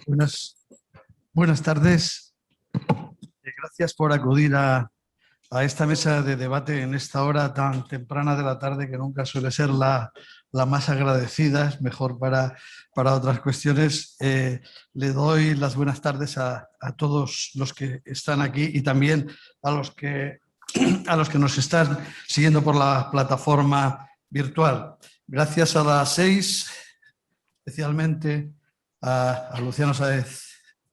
Buenas tardes. Gracias por acudir a esta mesa de debate en esta hora tan temprana de la tarde, que nunca suele ser la más agradecida, es mejor para otras cuestiones. Le doy las buenas tardes a todos los que están aquí y también a los que nos están siguiendo por la plataforma virtual. Gracias a las 6, especialmente a Luciano Sáez,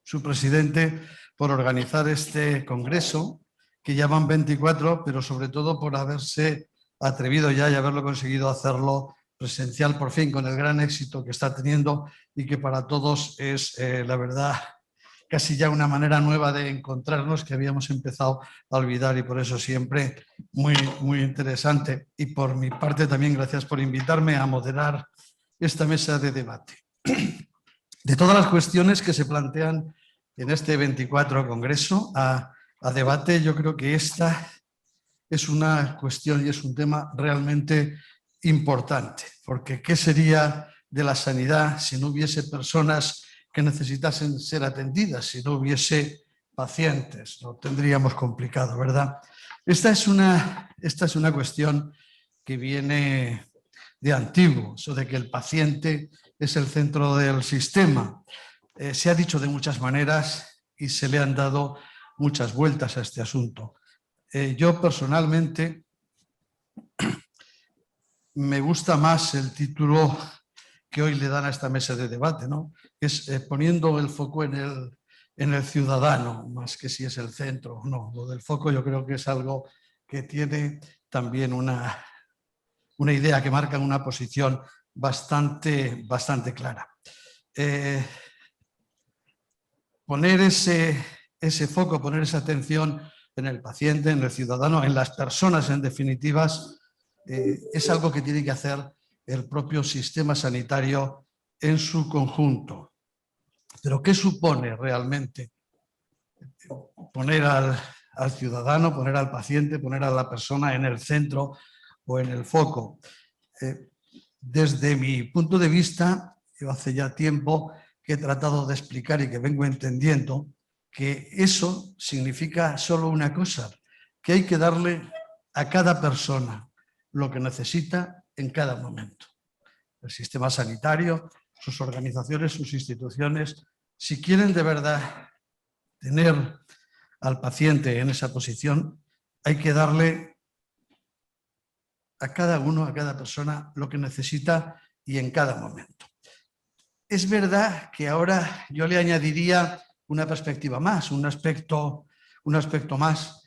su presidente, por organizar este congreso, que ya van 24, pero sobre todo por haberse atrevido ya y haberlo conseguido hacerlo presencial por fin, con el gran éxito que está teniendo y que para todos es, la verdad, casi ya una manera nueva de encontrarnos que habíamos empezado a olvidar, y por eso siempre muy interesante. Y por mi parte también gracias por invitarme a moderar esta mesa de debate. De todas las cuestiones que se plantean en este 24 Congreso a debate, yo creo que esta es una cuestión y es un tema realmente importante, porque ¿qué sería de la sanidad si no hubiese personas que necesitasen ser atendidas, si no hubiese pacientes? Lo tendríamos complicado, ¿verdad? Esta es una cuestión que viene de antiguo, eso de que el paciente es el centro del sistema. Se ha dicho de muchas maneras y se le han dado muchas vueltas a este asunto. Yo personalmente me gusta más el título que hoy le dan a esta mesa de debate, ¿no? Es poniendo el foco en el ciudadano, más que si es el centro o no. Lo del foco yo creo que es algo que tiene también una idea que marca una posición bastante clara. Poner ese foco, poner esa atención en el paciente, en el ciudadano, en las personas en definitivas, es algo que tiene que hacer el propio sistema sanitario en su conjunto. Pero ¿qué supone realmente poner al ciudadano, poner al paciente, poner a la persona en el centro o en el foco? Desde mi punto de vista, yo hace ya tiempo que he tratado de explicar y que vengo entendiendo que eso significa solo una cosa, que hay que darle a cada persona lo que necesita en cada momento. El sistema sanitario, sus organizaciones, sus instituciones, si quieren de verdad tener al paciente en esa posición, hay que darle a cada uno, a cada persona, lo que necesita y en cada momento. Es verdad que ahora yo le añadiría una perspectiva más, un aspecto más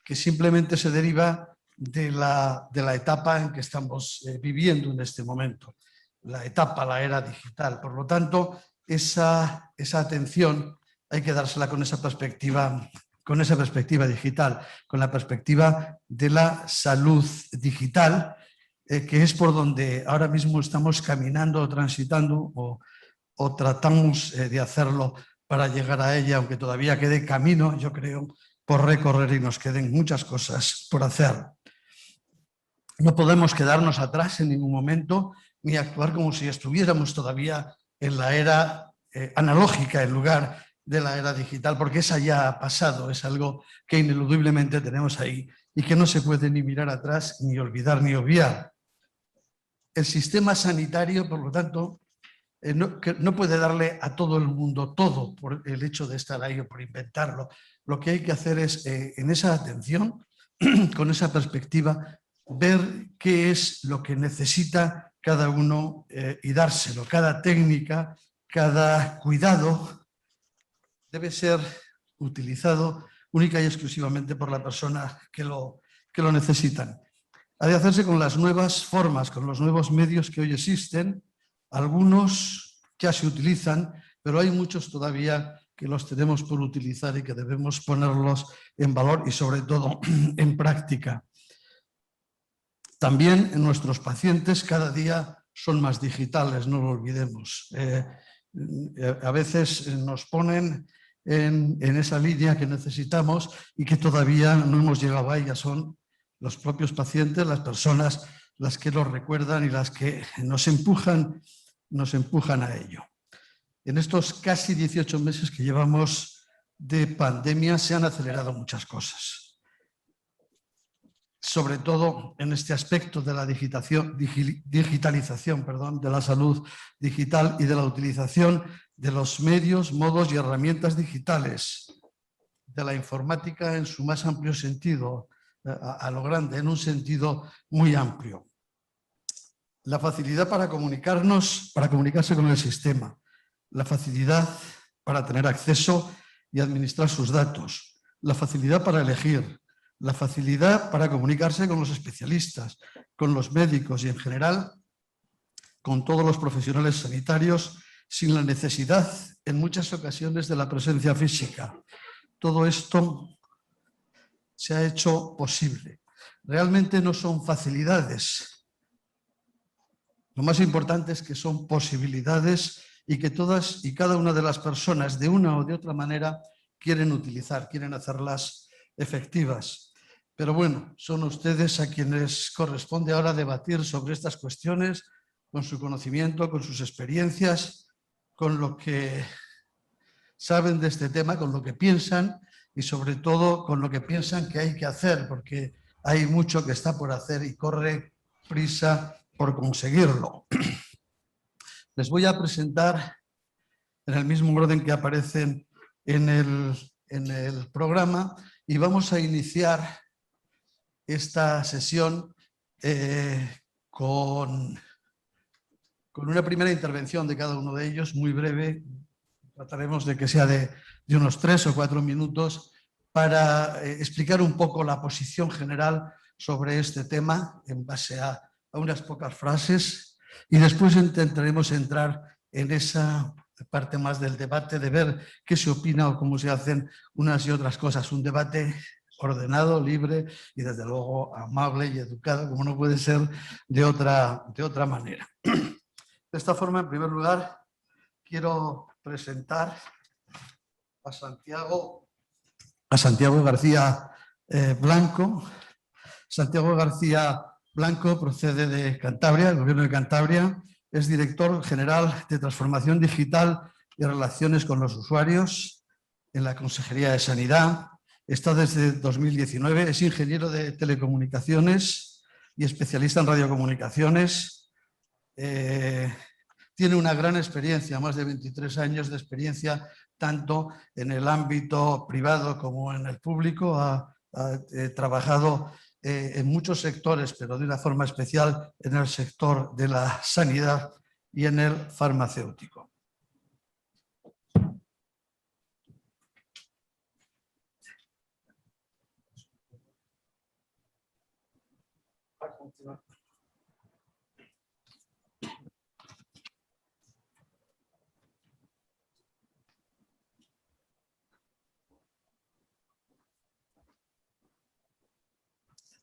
que simplemente se deriva de la etapa en que estamos viviendo en este momento, la era digital. Por lo tanto, esa atención hay que dársela con esa perspectiva digital, con la perspectiva de la salud digital, que es por donde ahora mismo estamos caminando o transitando o tratamos de hacerlo para llegar a ella, aunque todavía quede camino, yo creo, por recorrer y nos queden muchas cosas por hacer. No podemos quedarnos atrás en ningún momento ni actuar como si estuviéramos todavía en la era analógica en lugar de la era digital, porque esa ya ha pasado, es algo que ineludiblemente tenemos ahí y que no se puede ni mirar atrás, ni olvidar, ni obviar. El sistema sanitario, por lo tanto, no puede darle a todo el mundo todo por el hecho de estar ahí o por inventarlo. Lo que hay que hacer es, en esa atención, con esa perspectiva, ver qué es lo que necesita cada uno y dárselo. Cada técnica, cada cuidado debe ser utilizado única y exclusivamente por la persona que lo necesitan. Ha de hacerse con las nuevas formas, con los nuevos medios que hoy existen. Algunos ya se utilizan, pero hay muchos todavía que los tenemos por utilizar y que debemos ponerlos en valor y sobre todo en práctica. También nuestros pacientes cada día son más digitales, no lo olvidemos. A veces nos ponen en esa línea que necesitamos y que todavía no hemos llegado a ella. Son los propios pacientes, las personas, las que lo recuerdan y las que nos empujan a ello. En estos casi 18 meses que llevamos de pandemia se han acelerado muchas cosas. Sobre todo en este aspecto de la digitalización de la salud digital y de la utilización de los medios, modos y herramientas digitales, de la informática en su más amplio sentido, a lo grande, en un sentido muy amplio. La facilidad para comunicarse con el sistema, la facilidad para tener acceso y administrar sus datos, la facilidad para elegir, la facilidad para comunicarse con los especialistas, con los médicos y en general con todos los profesionales sanitarios sin la necesidad en muchas ocasiones de la presencia física. Todo esto se ha hecho posible. Realmente no son facilidades. Lo más importante es que son posibilidades y que todas y cada una de las personas de una o de otra manera quieren utilizar, quieren hacerlas efectivas. Pero bueno, son ustedes a quienes corresponde ahora debatir sobre estas cuestiones con su conocimiento, con sus experiencias, con lo que saben de este tema, con lo que piensan y sobre todo con lo que piensan que hay que hacer, porque hay mucho que está por hacer y corre prisa por conseguirlo. Les voy a presentar en el mismo orden que aparecen en el programa y vamos a iniciar esta sesión con una primera intervención de cada uno de ellos, muy breve. Trataremos de que sea de unos 3 o 4 minutos para explicar un poco la posición general sobre este tema en base a unas pocas frases y después intentaremos entrar en esa parte más del debate de ver qué se opina o cómo se hacen unas y otras cosas. Un debate ordenado, libre y desde luego amable y educado, como no puede ser de otra manera. De esta forma, en primer lugar, quiero presentar a Santiago García Blanco. Santiago García Blanco procede de Cantabria, el Gobierno de Cantabria, es director general de Transformación Digital y Relaciones con los Usuarios en la Consejería de Sanidad. Está desde 2019, es ingeniero de telecomunicaciones y especialista en radiocomunicaciones. Tiene una gran experiencia, más de 23 años de experiencia, tanto en el ámbito privado como en el público. Ha trabajado en muchos sectores, pero de una forma especial en el sector de la sanidad y en el farmacéutico.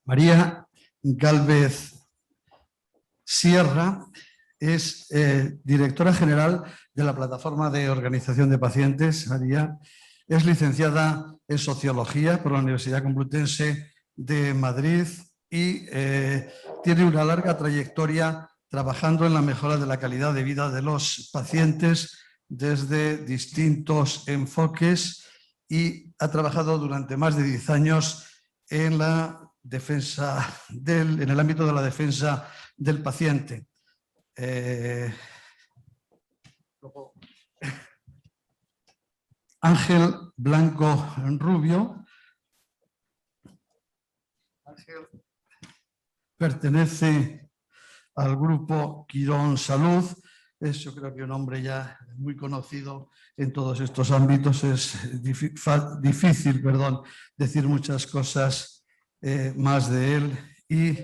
María Gálvez Sierra es directora general de la Plataforma de Organización de Pacientes. María es licenciada en Sociología por la Universidad Complutense de Madrid y tiene una larga trayectoria trabajando en la mejora de la calidad de vida de los pacientes desde distintos enfoques y ha trabajado durante más de 10 años en la en el ámbito de la defensa del paciente. Ángel Blanco Rubio. Ángel pertenece al grupo Quirón Salud. Es, yo creo que un hombre ya muy conocido en todos estos ámbitos. Es difícil, decir muchas cosas más de él y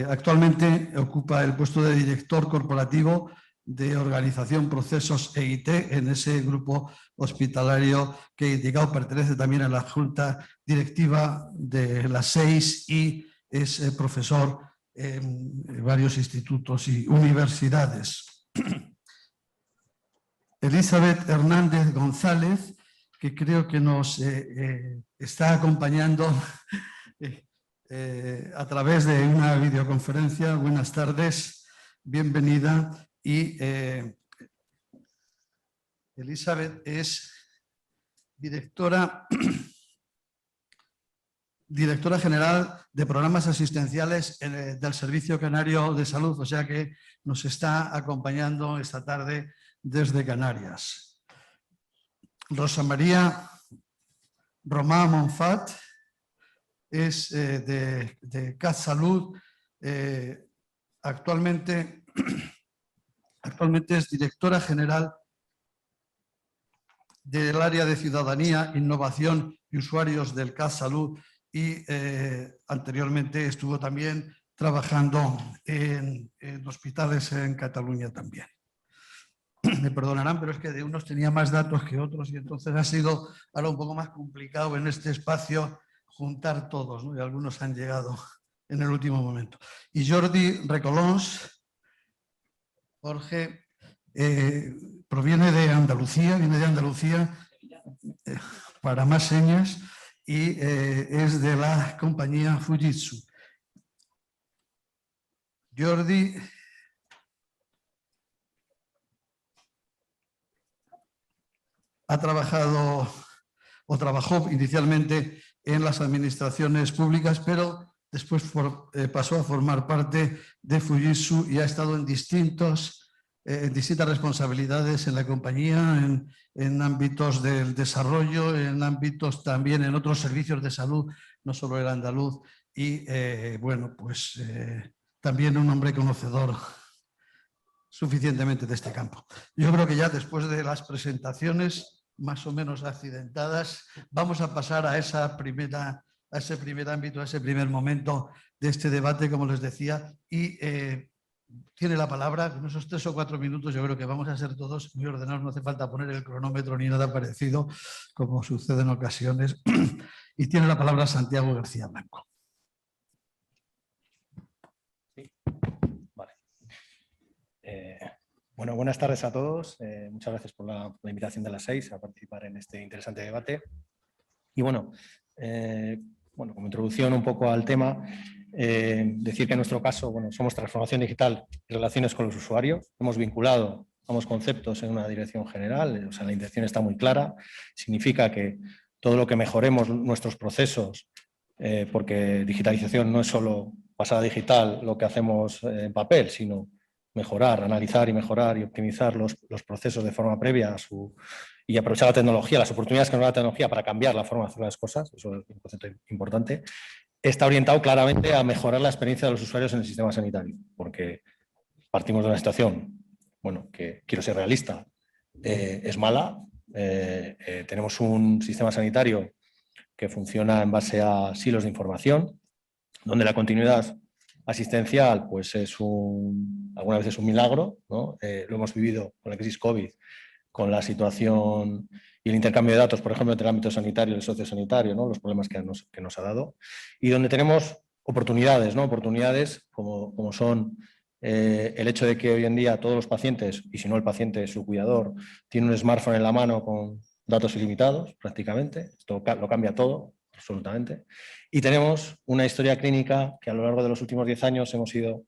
actualmente ocupa el puesto de director corporativo de Organización Procesos EIT en ese grupo hospitalario que he indicado. Pertenece también a la junta directiva de las 6 y es profesor en varios institutos y universidades. Elizabeth Hernández González, que creo que nos está acompañando a través de una videoconferencia. Buenas tardes, bienvenida y Elizabeth es directora general de programas asistenciales del Servicio Canario de Salud, o sea que nos está acompañando esta tarde desde Canarias. Rosa María Romà Monfat es de CatSalut, actualmente es directora general del área de Ciudadanía, Innovación y Usuarios del CatSalut y anteriormente estuvo también trabajando en hospitales en Cataluña también. Me perdonarán, pero es que de unos tenía más datos que otros y entonces ha sido ahora un poco más complicado en este espacio juntar todos, ¿no? Y algunos han llegado en el último momento. Y Jordi Recolons, Jorge, proviene de Andalucía, para más señas, y es de la compañía Fujitsu. Jordi ha trabajado o trabajó inicialmente en las administraciones públicas, pero después pasó a formar parte de Fujitsu y ha estado en distintas responsabilidades en la compañía, en ámbitos del desarrollo, en ámbitos también en otros servicios de salud, no solo el andaluz, y bueno, pues también un hombre conocedor suficientemente de este campo. Yo creo que ya después de las presentaciones más o menos accidentadas, vamos a pasar a ese primer ámbito, a ese primer momento de este debate, como les decía, y tiene la palabra. En esos 3 o 4 minutos yo creo que vamos a ser todos muy ordenados, no hace falta poner el cronómetro ni nada parecido, como sucede en ocasiones, y tiene la palabra Santiago García Blanco. Sí. Vale. Bueno, buenas tardes a todos. Muchas gracias por la invitación de las 6 a participar en este interesante debate. Y bueno, como introducción un poco al tema, decir que en nuestro caso somos transformación digital y relaciones con los usuarios. Hemos vinculado ambos conceptos en una dirección general, o sea, la intención está muy clara. Significa que todo lo que mejoremos nuestros procesos, porque digitalización no es solo pasada digital lo que hacemos en papel, sino mejorar, analizar y mejorar y optimizar los procesos de forma previa y aprovechar la tecnología, las oportunidades que nos da la tecnología para cambiar la forma de hacer las cosas, eso es un concepto importante, está orientado claramente a mejorar la experiencia de los usuarios en el sistema sanitario, porque partimos de una situación, que quiero ser realista, es mala, tenemos un sistema sanitario que funciona en base a silos de información, donde la continuidad asistencial pues algunas veces es un milagro, ¿no? Lo hemos vivido con la crisis COVID, con la situación y el intercambio de datos, por ejemplo, entre el ámbito sanitario y el sociosanitario, ¿no? Los problemas que nos ha dado, y donde tenemos oportunidades, ¿no? Oportunidades como son el hecho de que hoy en día todos los pacientes, y si no el paciente, su cuidador, tiene un smartphone en la mano con datos ilimitados prácticamente. Esto lo cambia todo, absolutamente. Y tenemos una historia clínica que a lo largo de los últimos 10 años hemos ido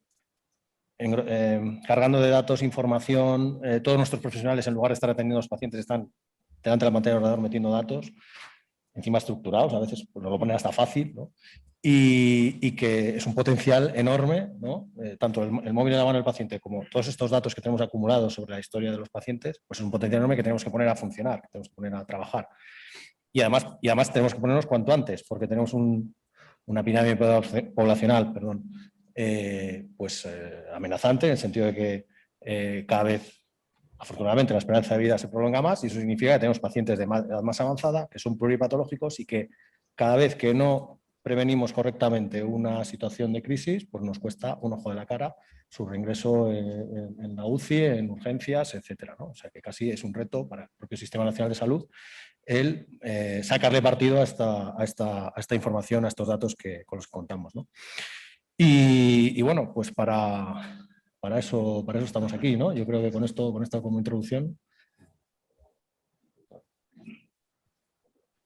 cargando de datos, información. Todos nuestros profesionales, en lugar de estar atendiendo a los pacientes, están delante de la pantalla del ordenador metiendo datos, encima estructurados, a veces nos lo ponen hasta fácil, ¿no? Y que es un potencial enorme, ¿no? Tanto el móvil en la mano del paciente como todos estos datos que tenemos acumulados sobre la historia de los pacientes, pues es un potencial enorme que tenemos que poner a funcionar, que tenemos que poner a trabajar. Y además tenemos que ponernos cuanto antes, porque tenemos una pirámide poblacional amenazante, en el sentido de que cada vez, afortunadamente, la esperanza de vida se prolonga más, y eso significa que tenemos pacientes de edad más avanzada que son pluripatológicos y que cada vez que no prevenimos correctamente una situación de crisis, pues nos cuesta un ojo de la cara su reingreso en la UCI, en urgencias, etcétera, ¿no? O sea que casi es un reto para el propio Sistema Nacional de Salud el sacarle partido a esta información, a estos datos con los que contamos, ¿no? Y bueno, pues para eso estamos aquí, ¿no? Yo creo que con esto como introducción.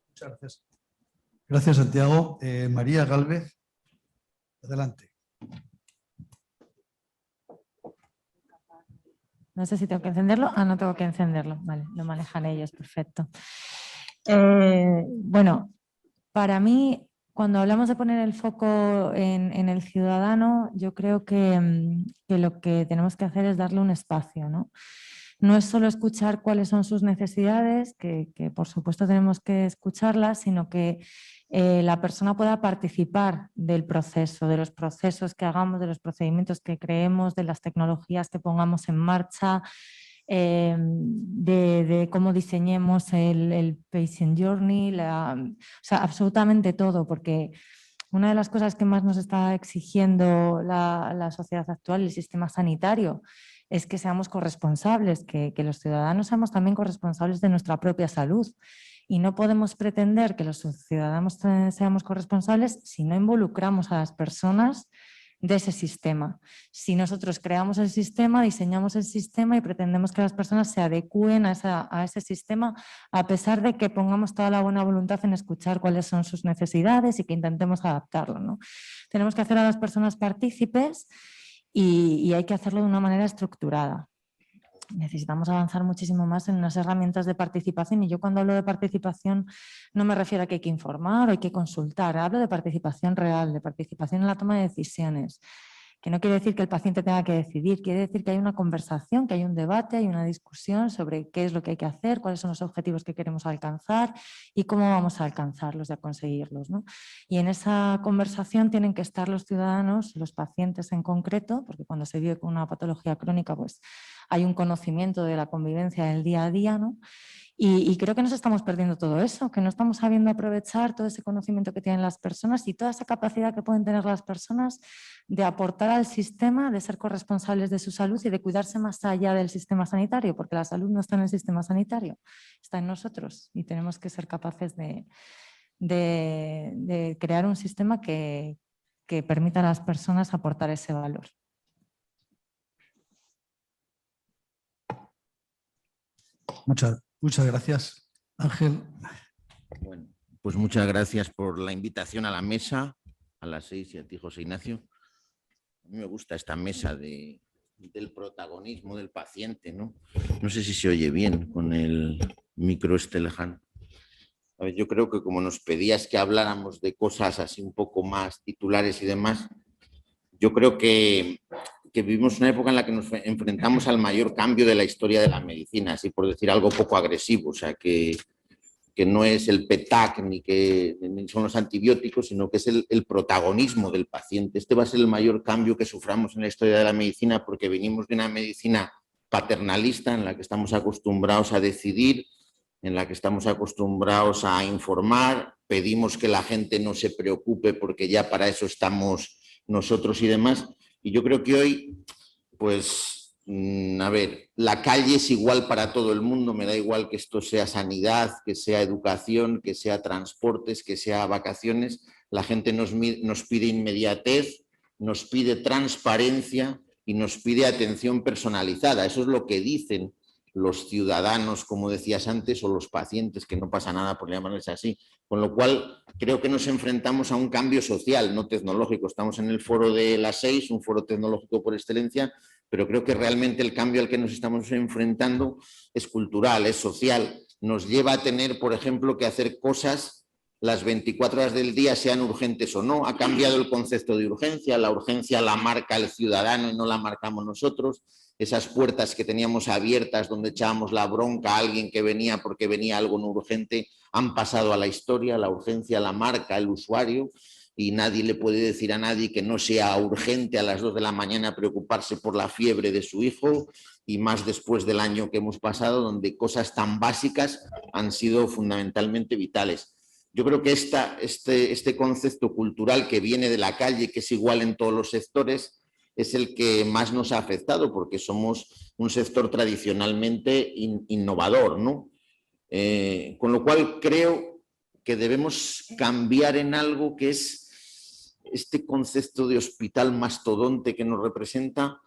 Muchas gracias. Gracias, Santiago. María Gálvez, adelante. No sé si tengo que encenderlo. Ah, no tengo que encenderlo. Vale, lo manejan ellos, perfecto. Bueno, para mí, cuando hablamos de poner el foco en el ciudadano, yo creo que lo que tenemos que hacer es darle un espacio, ¿no? No es solo escuchar cuáles son sus necesidades, que por supuesto tenemos que escucharlas, sino que la persona pueda participar del proceso, de los procesos que hagamos, de los procedimientos que creemos, de las tecnologías que pongamos en marcha, de cómo diseñemos el patient journey, o sea, absolutamente todo, porque una de las cosas que más nos está exigiendo la sociedad actual, el sistema sanitario, es que seamos corresponsables, que los ciudadanos seamos también corresponsables de nuestra propia salud. Y no podemos pretender que los ciudadanos seamos corresponsables si no involucramos a las personas de ese sistema. Si nosotros creamos el sistema, diseñamos el sistema y pretendemos que las personas se adecúen a ese sistema, a pesar de que pongamos toda la buena voluntad en escuchar cuáles son sus necesidades y que intentemos adaptarlo, ¿no? Tenemos que hacer a las personas partícipes y hay que hacerlo de una manera estructurada. Necesitamos avanzar muchísimo más en unas herramientas de participación, y yo cuando hablo de participación no me refiero a que hay que informar o hay que consultar, hablo de participación real, de participación en la toma de decisiones, que no quiere decir que el paciente tenga que decidir, quiere decir que hay una conversación, que hay un debate, hay una discusión sobre qué es lo que hay que hacer, cuáles son los objetivos que queremos alcanzar y cómo vamos a alcanzarlos y a conseguirlos, ¿no? Y en esa conversación tienen que estar los ciudadanos, los pacientes en concreto, porque cuando se vive con una patología crónica, pues hay un conocimiento de la convivencia del día a día, ¿no? Y creo que nos estamos perdiendo todo eso, que no estamos sabiendo aprovechar todo ese conocimiento que tienen las personas y toda esa capacidad que pueden tener las personas de aportar al sistema, de ser corresponsables de su salud y de cuidarse más allá del sistema sanitario, porque la salud no está en el sistema sanitario, está en nosotros y tenemos que ser capaces de crear un sistema que permita a las personas aportar ese valor. Muchas gracias, Ángel. Bueno, pues muchas gracias por la invitación a la mesa, a las 6, y a ti, José Ignacio. A mí me gusta esta mesa del protagonismo del paciente, ¿no? No sé si se oye bien con el micro lejano. A ver, yo creo que como nos pedías que habláramos de cosas así un poco más titulares y demás, yo creo que vivimos una época en la que nos enfrentamos al mayor cambio de la historia de la medicina, así por decir algo poco agresivo, o sea, que no es el PETAC ni son los antibióticos, sino que es el protagonismo del paciente. Este va a ser el mayor cambio que suframos en la historia de la medicina, porque venimos de una medicina paternalista en la que estamos acostumbrados a decidir, en la que estamos acostumbrados a informar, pedimos que la gente no se preocupe porque ya para eso estamos nosotros y demás. Y yo creo que hoy, pues, a ver, la calle es igual para todo el mundo, me da igual que esto sea sanidad, que sea educación, que sea transportes, que sea vacaciones. La gente nos pide inmediatez, nos pide transparencia y nos pide atención personalizada. Eso es lo que dicen los ciudadanos, como decías antes, o los pacientes, que no pasa nada por llamarles así. Con lo cual, creo que nos enfrentamos a un cambio social, no tecnológico. Estamos en el foro de las 6, un foro tecnológico por excelencia, pero creo que realmente el cambio al que nos estamos enfrentando es cultural, es social. Nos lleva a tener, por ejemplo, que hacer cosas las 24 horas del día, sean urgentes o no. Ha cambiado el concepto de urgencia, la urgencia la marca el ciudadano y no la marcamos nosotros. Esas puertas que teníamos abiertas donde echábamos la bronca a alguien que venía porque venía algo no urgente, han pasado a la historia. La urgencia la marca el usuario y nadie le puede decir a nadie que no sea urgente a las 2 de la mañana preocuparse por la fiebre de su hijo, y más después del año que hemos pasado, donde cosas tan básicas han sido fundamentalmente vitales. Yo creo que este concepto cultural que viene de la calle, que es igual en todos los sectores, es el que más nos ha afectado, porque somos un sector tradicionalmente innovador, ¿no? Con lo cual creo que debemos cambiar en algo que es este concepto de hospital mastodonte que nos representa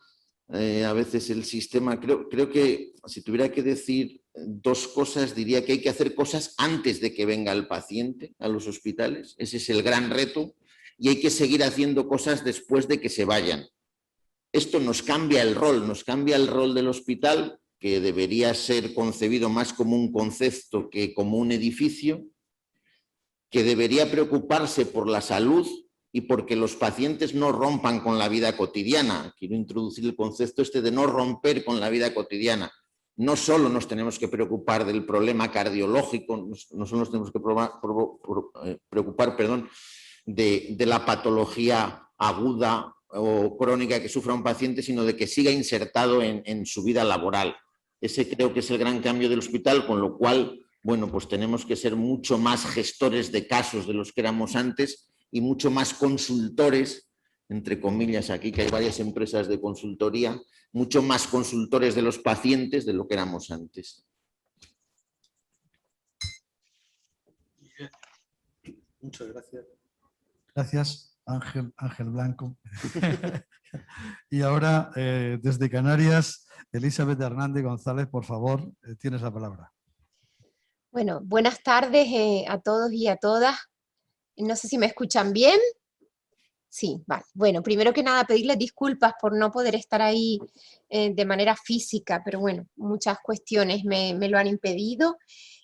a veces el sistema. Creo que si tuviera que decir dos cosas, diría que hay que hacer cosas antes de que venga el paciente a los hospitales. Ese es el gran reto, y hay que seguir haciendo cosas después de que se vayan. esto nos cambia el rol del hospital, que debería ser concebido más como un concepto que como un edificio, que debería preocuparse por la salud y porque los pacientes no rompan con la vida cotidiana. Quiero introducir el concepto de no romper con la vida cotidiana. No solo nos tenemos que preocupar del problema cardiológico, no solo nos tenemos que preocupar de la patología aguda o crónica que sufra un paciente, sino de que siga insertado en su vida laboral. Ese creo que es el gran cambio del hospital, con lo cual, bueno, pues tenemos que ser mucho más gestores de casos de los que éramos antes y mucho más consultores, entre comillas, aquí que hay varias empresas de consultoría, mucho más consultores de los pacientes de lo que éramos antes. Muchas gracias. Gracias, Ángel Blanco. Y ahora, desde Canarias, Elizabeth Hernández González, por favor, tienes la palabra. Bueno, buenas tardes a todos y a todas. No sé si me escuchan bien. Sí, vale. Bueno, primero que nada pedirles disculpas por no poder estar ahí de manera física, pero bueno, muchas cuestiones me lo han impedido.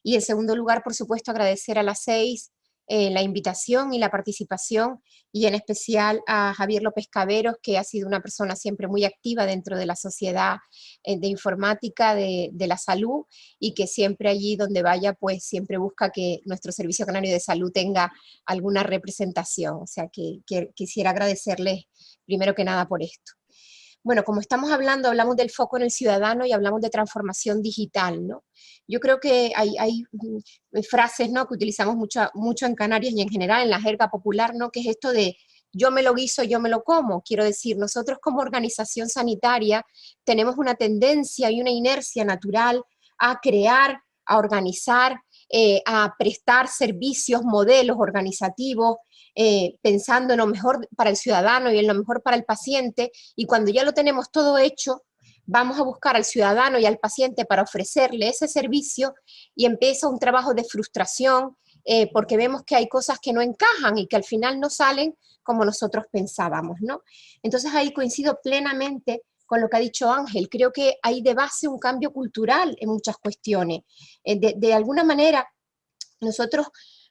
Y en segundo lugar, por supuesto, agradecer a las 6 la invitación y la participación, y en especial a Javier López Caberos, que ha sido una persona siempre muy activa dentro de la sociedad de informática de la salud, y que siempre allí donde vaya, pues siempre busca que nuestro Servicio Canario de Salud tenga alguna representación. O sea que quisiera agradecerles primero que nada por esto. Bueno, como estamos hablando, hablamos del foco en el ciudadano y hablamos de transformación digital, ¿no? Yo creo que hay frases, ¿no?, que utilizamos mucho en Canarias y en general en la jerga popular, ¿no?, que es esto de yo me lo guiso, yo me lo como. Quiero decir, nosotros como organización sanitaria tenemos una tendencia y una inercia natural a crear, a organizar, a prestar servicios, modelos organizativos, pensando en lo mejor para el ciudadano y en lo mejor para el paciente, y cuando ya lo tenemos todo hecho, vamos a buscar al ciudadano y al paciente para ofrecerle ese servicio, y empieza un trabajo de frustración, porque vemos que hay cosas que no encajan y que al final no salen como nosotros pensábamos, ¿no? Entonces ahí coincido plenamente con lo que ha dicho Ángel. Creo que hay de base un cambio cultural en muchas cuestiones. De alguna manera, nosotros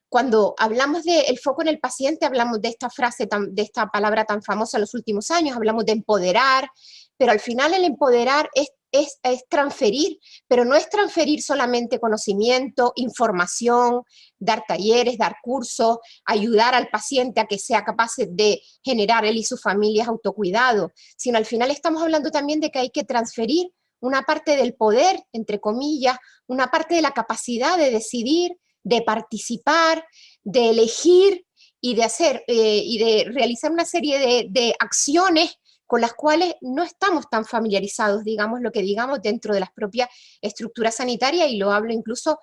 cuando hablamos del foco en el paciente, hablamos de esta frase, de esta palabra tan famosa en los últimos años, hablamos de empoderar, pero al final el empoderar es transferir, pero no es transferir solamente conocimiento, información, dar talleres, dar cursos, ayudar al paciente a que sea capaz de generar él y sus familias autocuidado, sino al final estamos hablando también de que hay que transferir una parte del poder, entre comillas, una parte de la capacidad de decidir, de participar, de elegir y de hacer y de realizar una serie de acciones con las cuales no estamos tan familiarizados, digamos lo que digamos, dentro de las propias estructuras sanitarias, y lo hablo incluso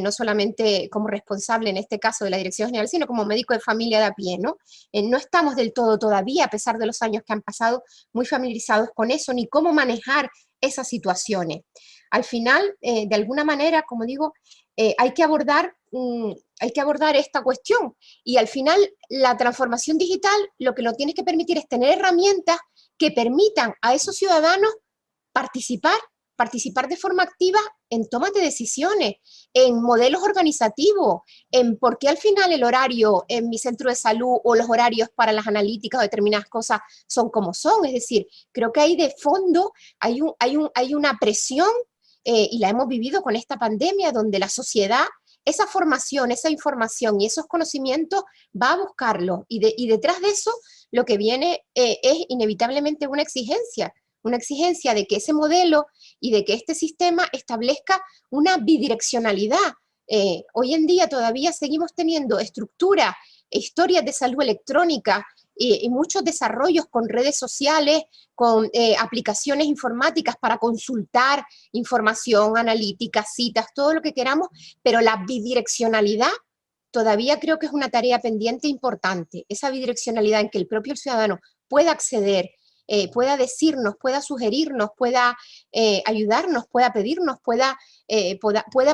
no solamente como responsable en este caso de la Dirección General, sino como médico de familia de a pie, ¿no? No estamos del todo todavía, a pesar de los años que han pasado, muy familiarizados con eso, ni cómo manejar esas situaciones. Al final, de alguna manera, como digo, hay que abordar esta cuestión, y al final la transformación digital lo que nos tiene que permitir es tener herramientas que permitan a esos ciudadanos participar de forma activa en tomas de decisiones, en modelos organizativos, en por qué al final el horario en mi centro de salud o los horarios para las analíticas o determinadas cosas son como son. Es decir, creo que hay de fondo, hay una presión, y la hemos vivido con esta pandemia, donde la sociedad, esa formación, esa información y esos conocimientos va a buscarlo, y detrás de eso lo que viene es inevitablemente una exigencia de que ese modelo y de que este sistema establezca una bidireccionalidad. Hoy en día todavía seguimos teniendo estructuras e historias de salud electrónica y muchos desarrollos con redes sociales, con aplicaciones informáticas para consultar información, analíticas, citas, todo lo que queramos, pero la bidireccionalidad todavía creo que es una tarea pendiente importante. Esa bidireccionalidad en que el propio ciudadano pueda acceder, pueda decirnos, pueda sugerirnos, pueda ayudarnos, pueda pedirnos, pueda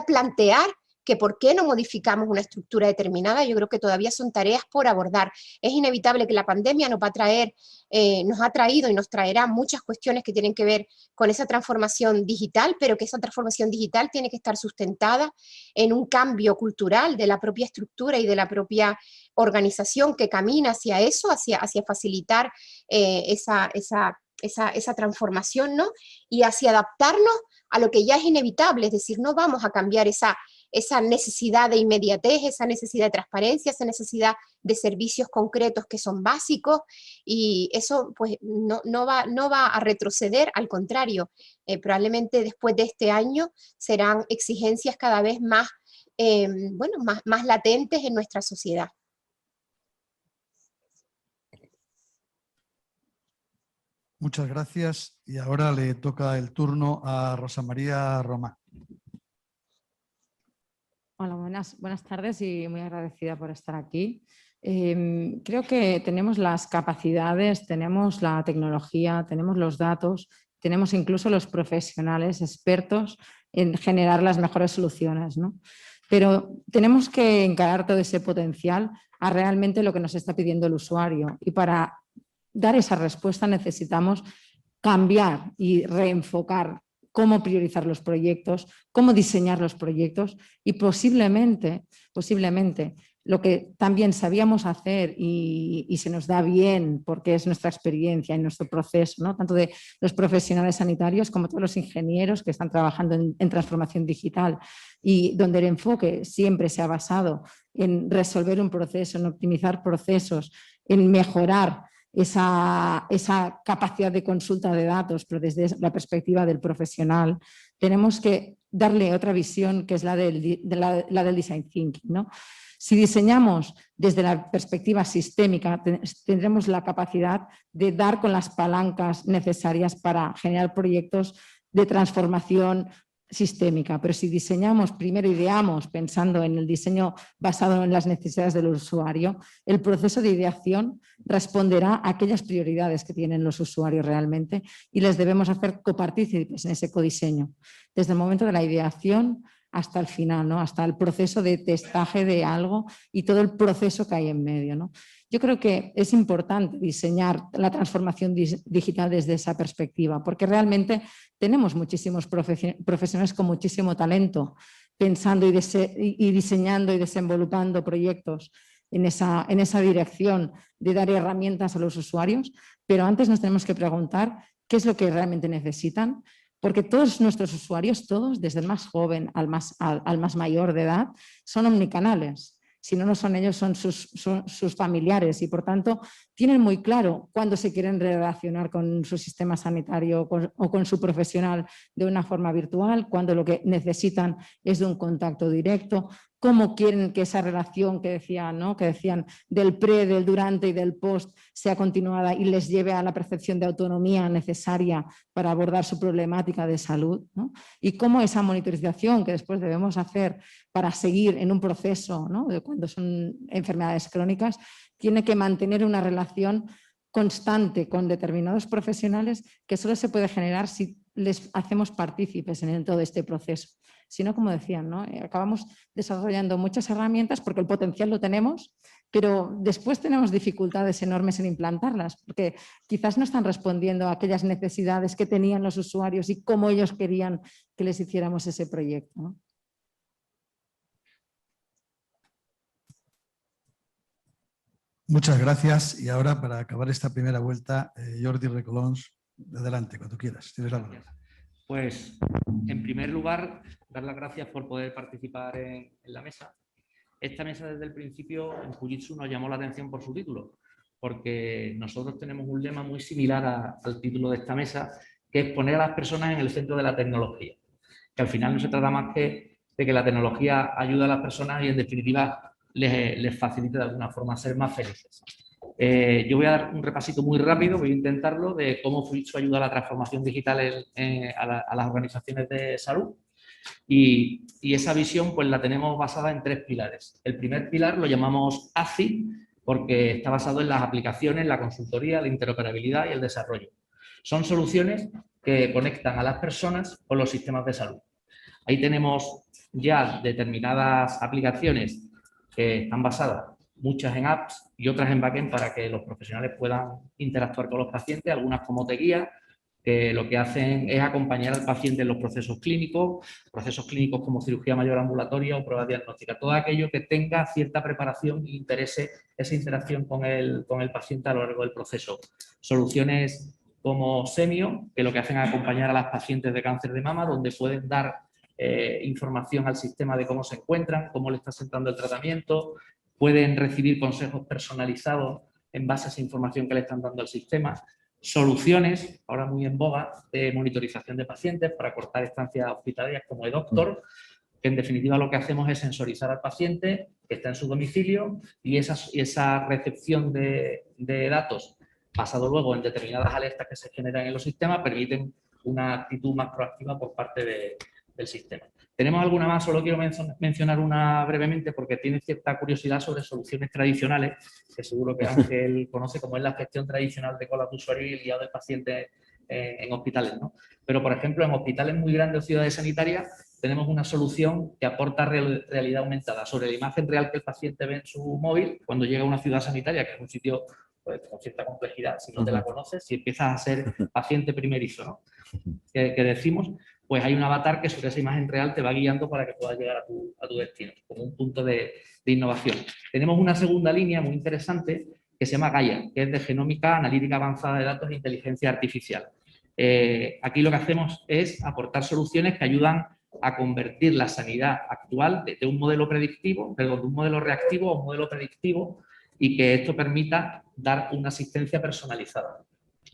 plantear que por qué no modificamos una estructura determinada. Yo creo que todavía son tareas por abordar. Es inevitable que la pandemia nos ha traído y nos traerá muchas cuestiones que tienen que ver con esa transformación digital, pero que esa transformación digital tiene que estar sustentada en un cambio cultural de la propia estructura y de la propia organización que camina hacia eso, hacia facilitar esa transformación, ¿no? Y hacia adaptarnos a lo que ya es inevitable, es decir, no vamos a cambiar esa necesidad de inmediatez, esa necesidad de transparencia, esa necesidad de servicios concretos que son básicos, y eso pues no va a retroceder, al contrario, probablemente después de este año serán exigencias cada vez más, más latentes en nuestra sociedad. Muchas gracias. Y ahora le toca el turno a Rosa María Román. Hola, buenas tardes y muy agradecida por estar aquí. Creo que tenemos las capacidades, tenemos la tecnología, tenemos los datos, tenemos incluso los profesionales expertos en generar las mejores soluciones, ¿no? Pero tenemos que encarar todo ese potencial a realmente lo que nos está pidiendo el usuario, y para dar esa respuesta necesitamos cambiar y reenfocar cómo priorizar los proyectos, cómo diseñar los proyectos, y posiblemente lo que también sabíamos hacer y se nos da bien porque es nuestra experiencia y nuestro proceso, ¿no? Tanto de los profesionales sanitarios como todos los ingenieros que están trabajando en transformación digital, y donde el enfoque siempre se ha basado en resolver un proceso, en optimizar procesos, en mejorar esa capacidad de consulta de datos, pero desde la perspectiva del profesional. Tenemos que darle otra visión, que es la del design thinking, ¿no? Si diseñamos desde la perspectiva sistémica, tendremos la capacidad de dar con las palancas necesarias para generar proyectos de transformación sistémica. Pero si diseñamos, primero ideamos pensando en el diseño basado en las necesidades del usuario, el proceso de ideación responderá a aquellas prioridades que tienen los usuarios realmente, y les debemos hacer copartícipes en ese codiseño, desde el momento de la ideación hasta el final, ¿no? Hasta el proceso de testaje de algo y todo el proceso que hay en medio, ¿no? Yo creo que es importante diseñar la transformación digital desde esa perspectiva, porque realmente tenemos muchísimos profesionales con muchísimo talento pensando y diseñando y desenvolupando proyectos en esa dirección de dar herramientas a los usuarios, pero antes nos tenemos que preguntar qué es lo que realmente necesitan, porque todos nuestros usuarios, todos, desde el más joven al más mayor de edad, son omnicanales. Si no son ellos, son sus familiares, y por tanto tienen muy claro cuándo se quieren relacionar con su sistema sanitario o con su profesional de una forma virtual, cuándo lo que necesitan es de un contacto directo, cómo quieren que esa relación que decían, ¿no? Que decían del pre, del durante y del post sea continuada y les lleve a la percepción de autonomía necesaria para abordar su problemática de salud, ¿no? Y cómo esa monitorización que después debemos hacer para seguir en un proceso, ¿no? De cuando son enfermedades crónicas, tiene que mantener una relación constante con determinados profesionales que solo se puede generar si les hacemos partícipes en todo este proceso. Si no, como decían, ¿no? Acabamos desarrollando muchas herramientas porque el potencial lo tenemos, pero después tenemos dificultades enormes en implantarlas, porque quizás no están respondiendo a aquellas necesidades que tenían los usuarios y cómo ellos querían que les hiciéramos ese proyecto, ¿no? Muchas gracias. Y ahora, para acabar esta primera vuelta, Jordi Recolons, adelante, cuando quieras. Tienes la palabra. Pues, en primer lugar, dar las gracias por poder participar en la mesa. Esta mesa, desde el principio, en Fujitsu nos llamó la atención por su título, porque nosotros tenemos un lema muy similar al título de esta mesa, que es poner a las personas en el centro de la tecnología. Que al final no se trata más que de que la tecnología ayuda a las personas y, en definitiva, les facilite de alguna forma ser más felices. Yo voy a dar un repasito muy rápido, voy a intentarlo, de cómo Fujitsu ayuda a la transformación digital a las organizaciones de salud. Y esa visión pues la tenemos basada en 3 pilares. El primer pilar lo llamamos ACI, porque está basado en las aplicaciones, la consultoría, la interoperabilidad y el desarrollo. Son soluciones que conectan a las personas con los sistemas de salud. Ahí tenemos ya determinadas aplicaciones que están basadas, muchas en apps y otras en backend, para que los profesionales puedan interactuar con los pacientes, algunas como Te Guía, que lo que hacen es acompañar al paciente en los procesos clínicos como cirugía mayor ambulatoria o pruebas diagnósticas, todo aquello que tenga cierta preparación e interese esa interacción con el paciente a lo largo del proceso. Soluciones como Semio, que lo que hacen es acompañar a las pacientes de cáncer de mama, donde pueden dar información al sistema de cómo se encuentran, cómo le está sentando el tratamiento, pueden recibir consejos personalizados en base a esa información que le están dando al sistema. Soluciones, ahora muy en boga, de monitorización de pacientes para cortar estancias hospitalarias como eDoctor, que en definitiva lo que hacemos es sensorizar al paciente que está en su domicilio y esa recepción de datos basado luego en determinadas alertas que se generan en los sistemas permiten una actitud más proactiva por parte del sistema. ¿Tenemos alguna más? Solo quiero mencionar una brevemente porque tiene cierta curiosidad sobre soluciones tradicionales, que seguro que Ángel conoce, como es la gestión tradicional de colas de usuario y el guiado del paciente en hospitales, ¿no? Pero, por ejemplo, en hospitales muy grandes o ciudades sanitarias tenemos una solución que aporta realidad aumentada sobre la imagen real que el paciente ve en su móvil cuando llega a una ciudad sanitaria, que es un sitio pues, con cierta complejidad. Si no te la conoces, si empiezas a ser paciente primerizo, ¿no? que decimos, pues hay un avatar que sobre esa imagen real te va guiando para que puedas llegar a tu destino, como un punto de innovación. Tenemos una segunda línea muy interesante que se llama Gaia, que es de genómica analítica avanzada de datos e inteligencia artificial. Aquí lo que hacemos es aportar soluciones que ayudan a convertir la sanidad actual de un modelo predictivo, perdón, de un modelo reactivo a un modelo predictivo, y que esto permita dar una asistencia personalizada.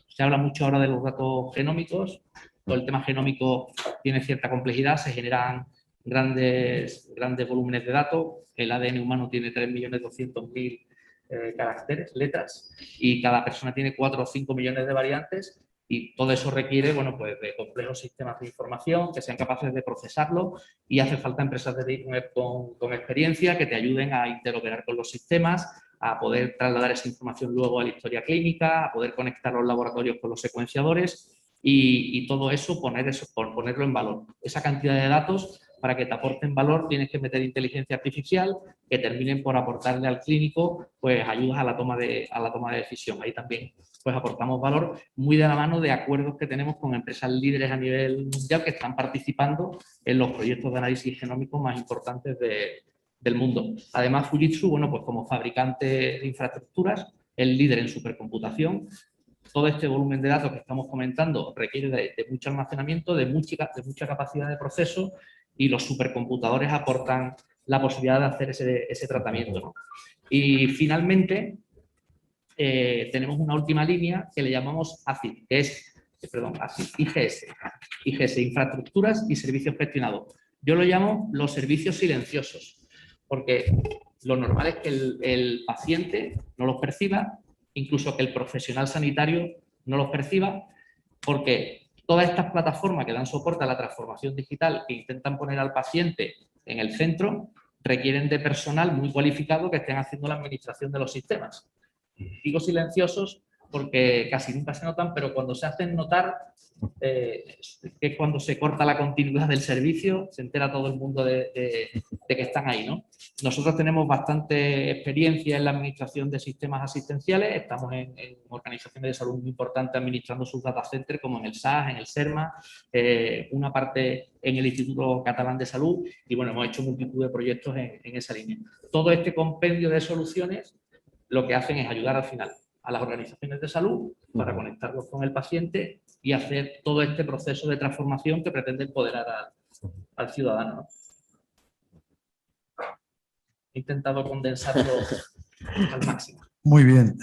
Se habla mucho ahora de los datos genómicos. Todo el tema genómico tiene cierta complejidad, se generan grandes volúmenes de datos. El ADN humano tiene 3.200.000 caracteres, letras, y cada persona tiene 4 o 5 millones de variantes, y todo eso requiere, bueno, pues de complejos sistemas de información que sean capaces de procesarlo, y hace falta empresas de Deep Web con experiencia que te ayuden a interoperar con los sistemas, a poder trasladar esa información luego a la historia clínica, a poder conectar los laboratorios con los secuenciadores y todo eso, ponerlo en valor. Esa cantidad de datos, para que te aporten valor, tienes que meter inteligencia artificial que terminen por aportarle al clínico pues ayudas a la toma de decisión. Ahí también pues aportamos valor muy de la mano de acuerdos que tenemos con empresas líderes a nivel mundial que están participando en los proyectos de análisis genómico más importantes del mundo. Además, Fujitsu, bueno, pues como fabricante de infraestructuras, es líder en supercomputación. Todo este volumen de datos que estamos comentando requiere de mucho almacenamiento, de mucha capacidad de proceso, y los supercomputadores aportan la posibilidad de hacer ese tratamiento, ¿no? Y finalmente, tenemos una última línea que le llamamos ACID, que es, IGS, Infraestructuras y Servicios Gestionados. Yo lo llamo los servicios silenciosos, porque lo normal es que el paciente no los perciba, incluso que el profesional sanitario no los perciba, porque todas estas plataformas que dan soporte a la transformación digital, que intentan poner al paciente en el centro, requieren de personal muy cualificado que estén haciendo la administración de los sistemas. Digo silenciosos porque casi nunca se notan, pero cuando se hacen notar, que es cuando se corta la continuidad del servicio, se entera todo el mundo de que están ahí, ¿no? Nosotros tenemos bastante experiencia en la administración de sistemas asistenciales, estamos en organizaciones de salud muy importantes administrando sus data centers, como en el SAS, en el SERMA, una parte en el Instituto Catalán de Salud, y bueno, hemos hecho multitud de proyectos en esa línea. Todo este compendio de soluciones lo que hacen es ayudar al final a las organizaciones de salud para conectarlos con el paciente y hacer todo este proceso de transformación que pretende empoderar al ciudadano. He intentado condensarlo al máximo. Muy bien,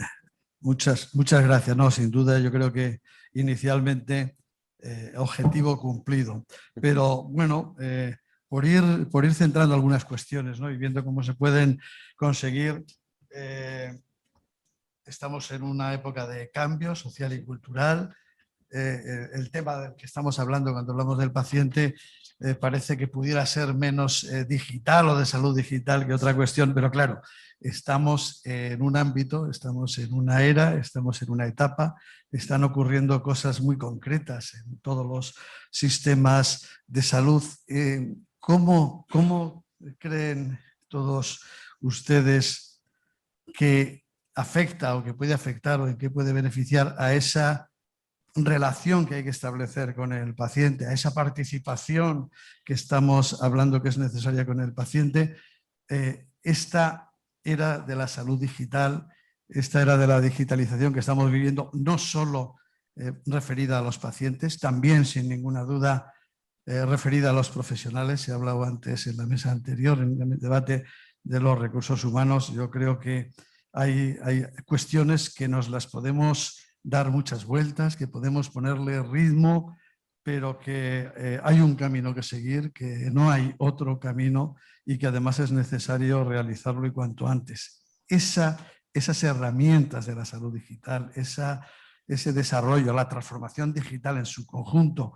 muchas gracias. No, sin duda, yo creo que inicialmente objetivo cumplido. Pero bueno, por ir centrando algunas cuestiones, ¿no? Y viendo cómo se pueden conseguir. Estamos en una época de cambio social y cultural. El tema del que estamos hablando cuando hablamos del paciente parece que pudiera ser menos digital o de salud digital que otra cuestión, pero claro, estamos en un ámbito, estamos en una era, estamos en una etapa, están ocurriendo cosas muy concretas en todos los sistemas de salud. ¿Cómo creen todos ustedes que afecta o que puede afectar o en qué puede beneficiar a esa relación que hay que establecer con el paciente, a esa participación que estamos hablando que es necesaria con el paciente, esta era de la salud digital, esta era de la digitalización que estamos viviendo, no solo referida a los pacientes, también sin ninguna duda referida a los profesionales. Se ha hablado antes en la mesa anterior, en el debate de los recursos humanos. Yo creo que hay cuestiones que nos las podemos dar muchas vueltas, que podemos ponerle ritmo, pero que hay un camino que seguir, que no hay otro camino y que además es necesario realizarlo y cuanto antes. Esas herramientas de la salud digital, ese desarrollo, la transformación digital en su conjunto,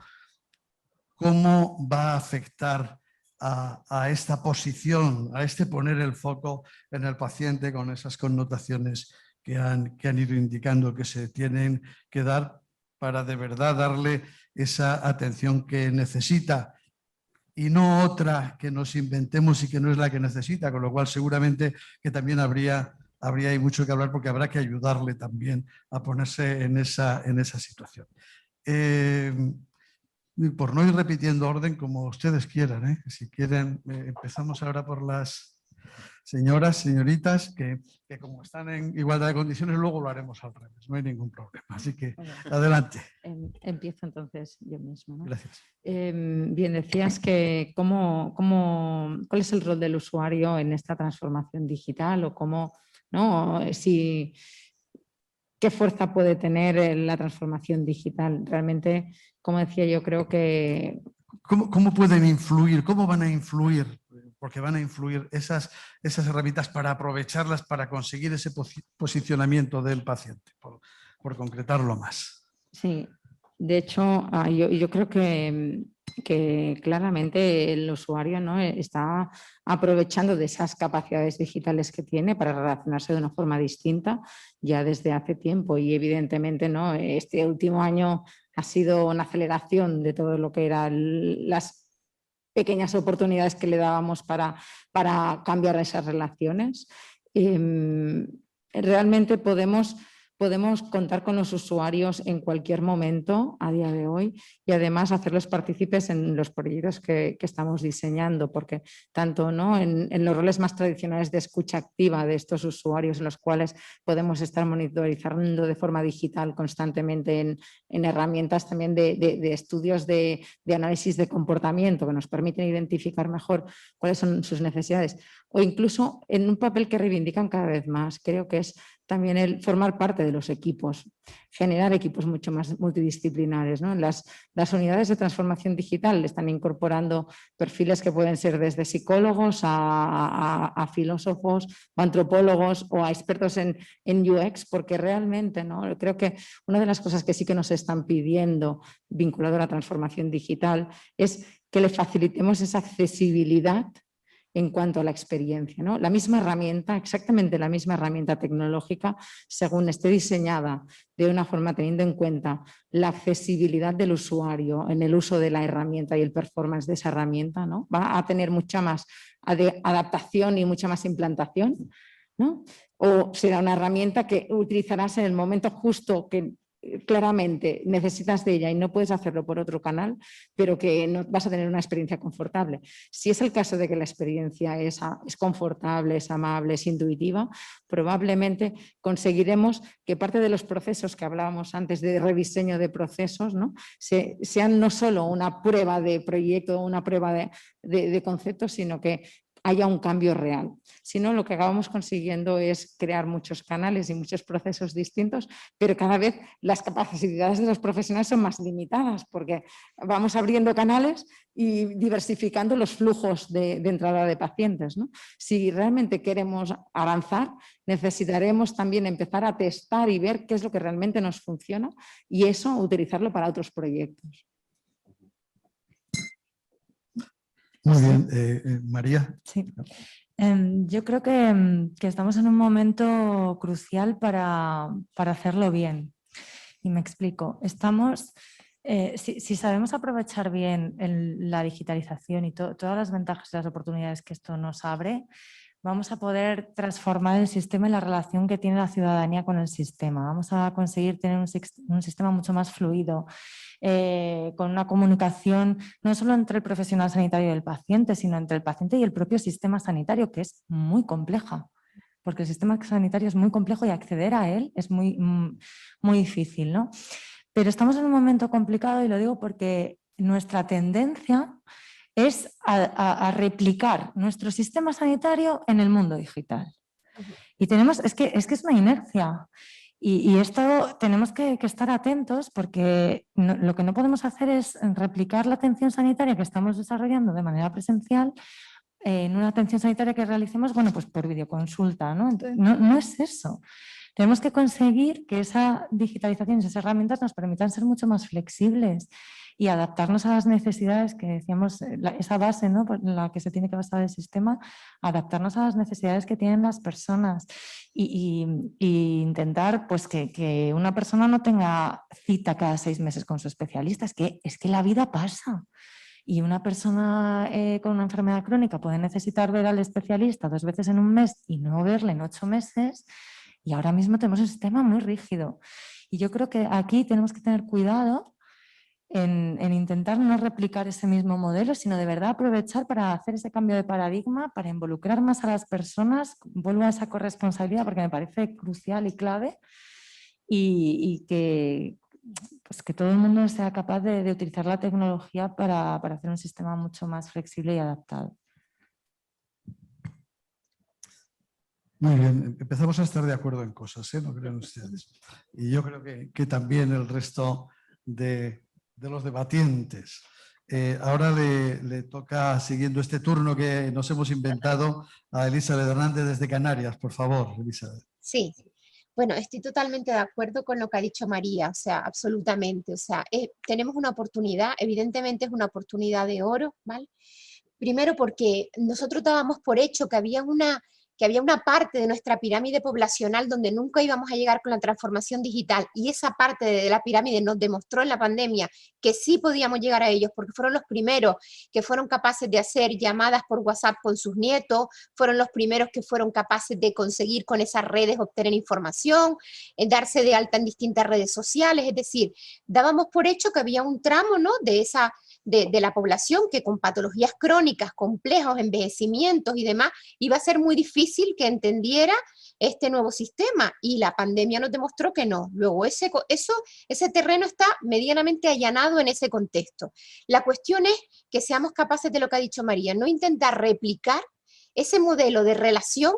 ¿cómo va a afectar a esta posición, a este poner el foco en el paciente con esas connotaciones que han ido indicando que se tienen que dar para de verdad darle esa atención que necesita y no otra que nos inventemos y que no es la que necesita, con lo cual seguramente que también habría ahí mucho que hablar porque habrá que ayudarle también a ponerse en esa situación. Por no ir repitiendo orden, como ustedes quieran, ¿eh? Si quieren, empezamos ahora por las señoras, señoritas, que como están en igualdad de condiciones, luego lo haremos al revés, no hay ningún problema. Así que, adelante. Empiezo entonces yo mismo, ¿no? Gracias. Bien, decías que cuál es el rol del usuario en esta transformación digital o cómo, ¿no? ¿Qué fuerza puede tener la transformación digital? Realmente, como decía, yo creo que... ¿Cómo pueden influir? ¿Cómo van a influir? Porque van a influir esas herramientas para aprovecharlas para conseguir ese posicionamiento del paciente, por concretarlo más. Sí, de hecho, yo creo que claramente el usuario, ¿no?, está aprovechando de esas capacidades digitales que tiene para relacionarse de una forma distinta ya desde hace tiempo y evidentemente, ¿no?, este último año ha sido una aceleración de todo lo que eran las pequeñas oportunidades que le dábamos para cambiar esas relaciones. Realmente podemos contar con los usuarios en cualquier momento a día de hoy y además hacerlos partícipes en los proyectos que estamos diseñando, porque tanto, ¿no?, en los roles más tradicionales de escucha activa de estos usuarios en los cuales podemos estar monitorizando de forma digital constantemente en herramientas también de estudios de análisis de comportamiento que nos permiten identificar mejor cuáles son sus necesidades o incluso en un papel que reivindican cada vez más. Creo que es también el formar parte de los equipos, generar equipos mucho más multidisciplinares, ¿no? Las unidades de transformación digital están incorporando perfiles que pueden ser desde psicólogos a filósofos, a antropólogos o a expertos en UX, porque realmente, ¿no?, creo que una de las cosas que sí que nos están pidiendo vinculado a la transformación digital es que le facilitemos esa accesibilidad en cuanto a la experiencia, ¿no? La misma herramienta, exactamente la misma herramienta tecnológica, según esté diseñada de una forma teniendo en cuenta la accesibilidad del usuario en el uso de la herramienta y el performance de esa herramienta, ¿no?, va a tener mucha más adaptación y mucha más implantación, ¿no? O será una herramienta que utilizarás en el momento justo que claramente necesitas de ella y no puedes hacerlo por otro canal, pero que no vas a tener una experiencia confortable. Si es el caso de que la experiencia es confortable, es amable, es intuitiva, probablemente conseguiremos que parte de los procesos que hablábamos antes de rediseño de procesos, ¿no?, sean no solo una prueba de proyecto, una prueba de conceptos, sino que haya un cambio real. Si no, lo que acabamos consiguiendo es crear muchos canales y muchos procesos distintos, pero cada vez las capacidades de los profesionales son más limitadas porque vamos abriendo canales y diversificando los flujos de entrada de pacientes, ¿no? Si realmente queremos avanzar, necesitaremos también empezar a testar y ver qué es lo que realmente nos funciona y eso utilizarlo para otros proyectos. Muy bien, María. Sí. Yo creo que estamos en un momento crucial para hacerlo bien. Y me explico. Estamos Si sabemos aprovechar bien la digitalización y todas las ventajas y las oportunidades que esto nos abre, vamos a poder transformar el sistema y la relación que tiene la ciudadanía con el sistema. Vamos a conseguir tener un sistema mucho más fluido, con una comunicación no solo entre el profesional sanitario y el paciente, sino entre el paciente y el propio sistema sanitario, que es muy compleja, porque el sistema sanitario es muy complejo y acceder a él es muy difícil, ¿no? Pero estamos en un momento complicado y lo digo porque nuestra tendencia es a replicar nuestro sistema sanitario en el mundo digital. Y es que es una inercia. Y esto tenemos que estar atentos porque lo que no podemos hacer es replicar la atención sanitaria que estamos desarrollando de manera presencial en una atención sanitaria que realicemos, bueno, pues por videoconsulta, ¿no? Entonces, no es eso. Tenemos que conseguir que esa digitalización, esas herramientas nos permitan ser mucho más flexibles y adaptarnos a las necesidades que decíamos, esa base, ¿no?, por la que se tiene que basar el sistema, adaptarnos a las necesidades que tienen las personas y intentar pues, que una persona no tenga cita cada 6 meses con su especialista. Es que la vida pasa. Y una persona con una enfermedad crónica puede necesitar ver al especialista 2 veces en un mes y no verle en 8 meses. Y ahora mismo tenemos un sistema muy rígido. Y yo creo que aquí tenemos que tener cuidado en intentar no replicar ese mismo modelo, sino de verdad aprovechar para hacer ese cambio de paradigma, para involucrar más a las personas. Vuelvo a esa corresponsabilidad porque me parece crucial y clave y que todo el mundo sea capaz de utilizar la tecnología para hacer un sistema mucho más flexible y adaptado. Muy bien, empezamos a estar de acuerdo en cosas, ¿no creen ustedes? Y yo creo que también el resto de los debatientes. Ahora le toca, siguiendo este turno que nos hemos inventado, a Elizabeth Hernández desde Canarias. Por favor, Elizabeth. Sí, bueno, estoy totalmente de acuerdo con lo que ha dicho María, o sea, absolutamente. O sea, tenemos una oportunidad, evidentemente es una oportunidad de oro, ¿vale? Primero porque nosotros dábamos por hecho que había una parte de nuestra pirámide poblacional donde nunca íbamos a llegar con la transformación digital, y esa parte de la pirámide nos demostró en la pandemia que sí podíamos llegar a ellos, porque fueron los primeros que fueron capaces de hacer llamadas por WhatsApp con sus nietos, fueron los primeros que fueron capaces de conseguir con esas redes obtener información, darse de alta en distintas redes sociales. Es decir, dábamos por hecho que había un tramo, ¿no?, de la población que con patologías crónicas, complejos, envejecimientos y demás, iba a ser muy difícil que entendiera este nuevo sistema, y la pandemia nos demostró que no. Luego ese terreno está medianamente allanado en ese contexto. La cuestión es que seamos capaces de lo que ha dicho María, no intentar replicar ese modelo de relación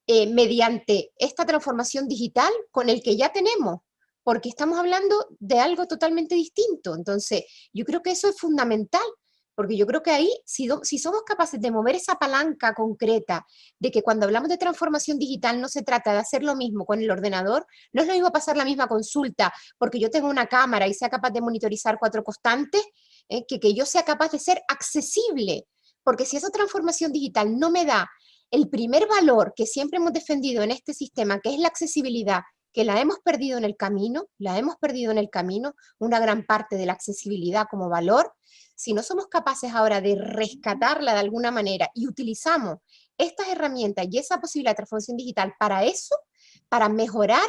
mediante esta transformación digital con el que ya tenemos, porque estamos hablando de algo totalmente distinto. Entonces, yo creo que eso es fundamental, porque yo creo que ahí, si somos capaces de mover esa palanca concreta, de que cuando hablamos de transformación digital no se trata de hacer lo mismo con el ordenador, no es lo mismo pasar la misma consulta porque yo tengo una cámara y sea capaz de monitorizar 4 constantes, que yo sea capaz de ser accesible, porque si esa transformación digital no me da el primer valor que siempre hemos defendido en este sistema, que es la accesibilidad, que la hemos perdido en el camino, una gran parte de la accesibilidad como valor. Si no somos capaces ahora de rescatarla de alguna manera y utilizamos estas herramientas y esa posibilidad de transformación digital para eso, para mejorar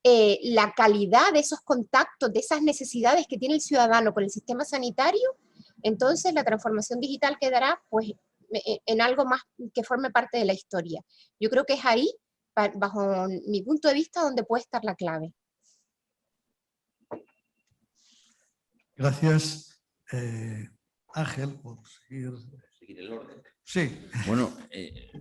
la calidad de esos contactos, de esas necesidades que tiene el ciudadano con el sistema sanitario, entonces la transformación digital quedará pues en algo más que forme parte de la historia. Yo creo que es ahí, bajo mi punto de vista, donde puede estar la clave. Gracias, Ángel, por seguir el orden. Sí. Bueno,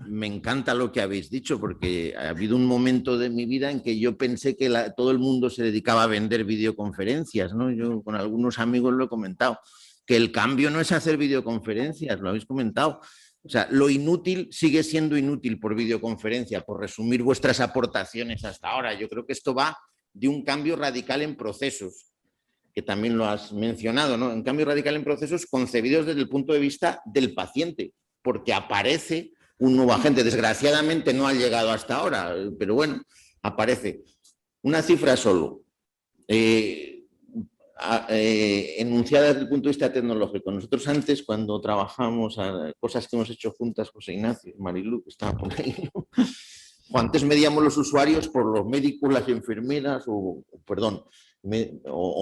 me encanta lo que habéis dicho, porque ha habido un momento de mi vida en que yo pensé que todo el mundo se dedicaba a vender videoconferencias, ¿no? Yo con algunos amigos lo he comentado, que el cambio no es hacer videoconferencias, lo habéis comentado. O sea, lo inútil sigue siendo inútil por videoconferencia, por resumir vuestras aportaciones hasta ahora. Yo creo que esto va de un cambio radical en procesos, que también lo has mencionado, ¿no? Un cambio radical en procesos concebidos desde el punto de vista del paciente, porque aparece un nuevo agente. Desgraciadamente no ha llegado hasta ahora, pero bueno, aparece. Una cifra solo. enunciada desde el punto de vista tecnológico. Nosotros antes, cuando trabajamos a cosas que hemos hecho juntas, José Ignacio, Marilu, que estaba por ahí, ¿no? O antes medíamos los usuarios por los médicos, las enfermeras, o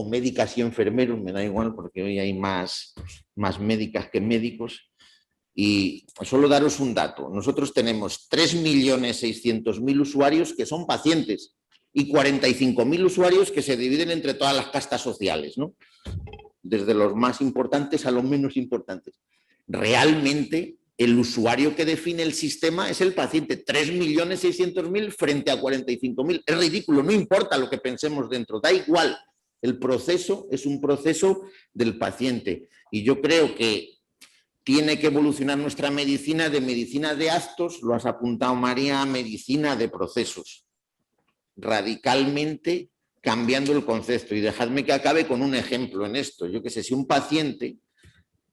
médicas y enfermeros, me da igual, porque hoy hay más médicas que médicos. Y solo daros un dato. Nosotros tenemos 3.600.000 usuarios que son pacientes y 45.000 usuarios que se dividen entre todas las castas sociales, ¿no? Desde los más importantes a los menos importantes. Realmente, el usuario que define el sistema es el paciente. 3.600.000 frente a 45.000. Es ridículo, no importa lo que pensemos dentro, da igual. El proceso es un proceso del paciente. Y yo creo que tiene que evolucionar nuestra medicina de actos, lo has apuntado María, a medicina de procesos. Radicalmente cambiando el concepto. Y dejadme que acabe con un ejemplo en esto. Yo que sé, si un paciente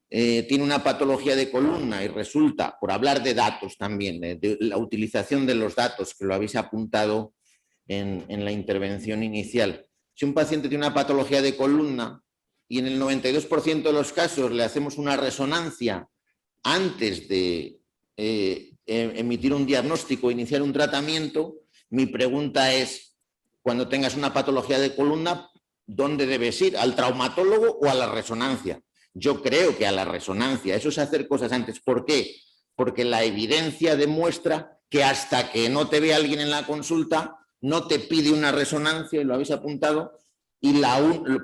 tiene una patología de columna y resulta, por hablar de datos también, de la utilización de los datos, que lo habéis apuntado en la intervención inicial. Si un paciente tiene una patología de columna y en el 92% de los casos le hacemos una resonancia antes de emitir un diagnóstico e iniciar un tratamiento, mi pregunta es, cuando tengas una patología de columna, ¿dónde debes ir? ¿Al traumatólogo o a la resonancia? Yo creo que a la resonancia. Eso es hacer cosas antes. ¿Por qué? Porque la evidencia demuestra que hasta que no te ve alguien en la consulta, no te pide una resonancia, y lo habéis apuntado, y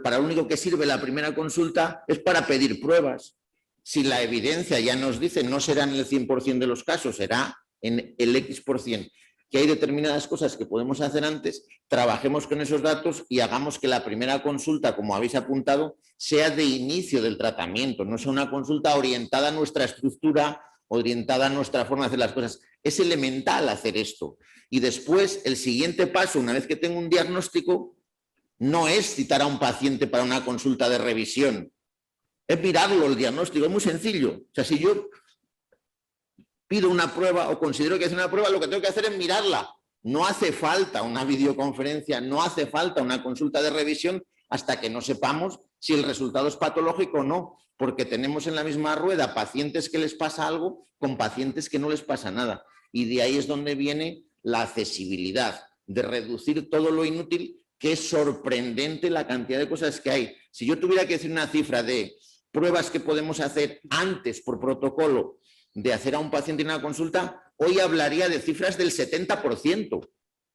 para lo único que sirve la primera consulta es para pedir pruebas. Si la evidencia ya nos dice, no será en el 100% de los casos, será en el X%, que hay determinadas cosas que podemos hacer antes, trabajemos con esos datos y hagamos que la primera consulta, como habéis apuntado, sea de inicio del tratamiento, no sea una consulta orientada a nuestra estructura, orientada a nuestra forma de hacer las cosas. Es elemental hacer esto. Y después, el siguiente paso, una vez que tengo un diagnóstico, no es citar a un paciente para una consulta de revisión, es mirarlo el diagnóstico, es muy sencillo. O sea, si yo pido una prueba o considero que es una prueba, lo que tengo que hacer es mirarla. No hace falta una videoconferencia, no hace falta una consulta de revisión hasta que no sepamos si el resultado es patológico o no, porque tenemos en la misma rueda pacientes que les pasa algo con pacientes que no les pasa nada. Y de ahí es donde viene la accesibilidad, de reducir todo lo inútil, que es sorprendente la cantidad de cosas que hay. Si yo tuviera que decir una cifra de pruebas que podemos hacer antes por protocolo de hacer a un paciente en una consulta, hoy hablaría de cifras del 70%,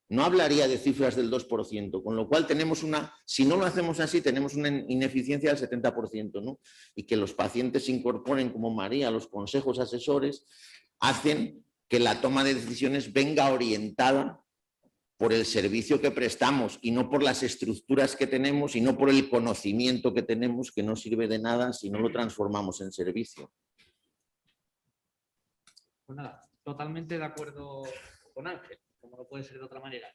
no hablaría de cifras del 2%, con lo cual tenemos si no lo hacemos así, tenemos una ineficiencia del 70%, ¿no? Y que los pacientes se incorporen, como María, los consejos asesores, hacen que la toma de decisiones venga orientada por el servicio que prestamos y no por las estructuras que tenemos y no por el conocimiento que tenemos, que no sirve de nada si no lo transformamos en servicio. Pues nada, totalmente de acuerdo con Ángel, como no puede ser de otra manera.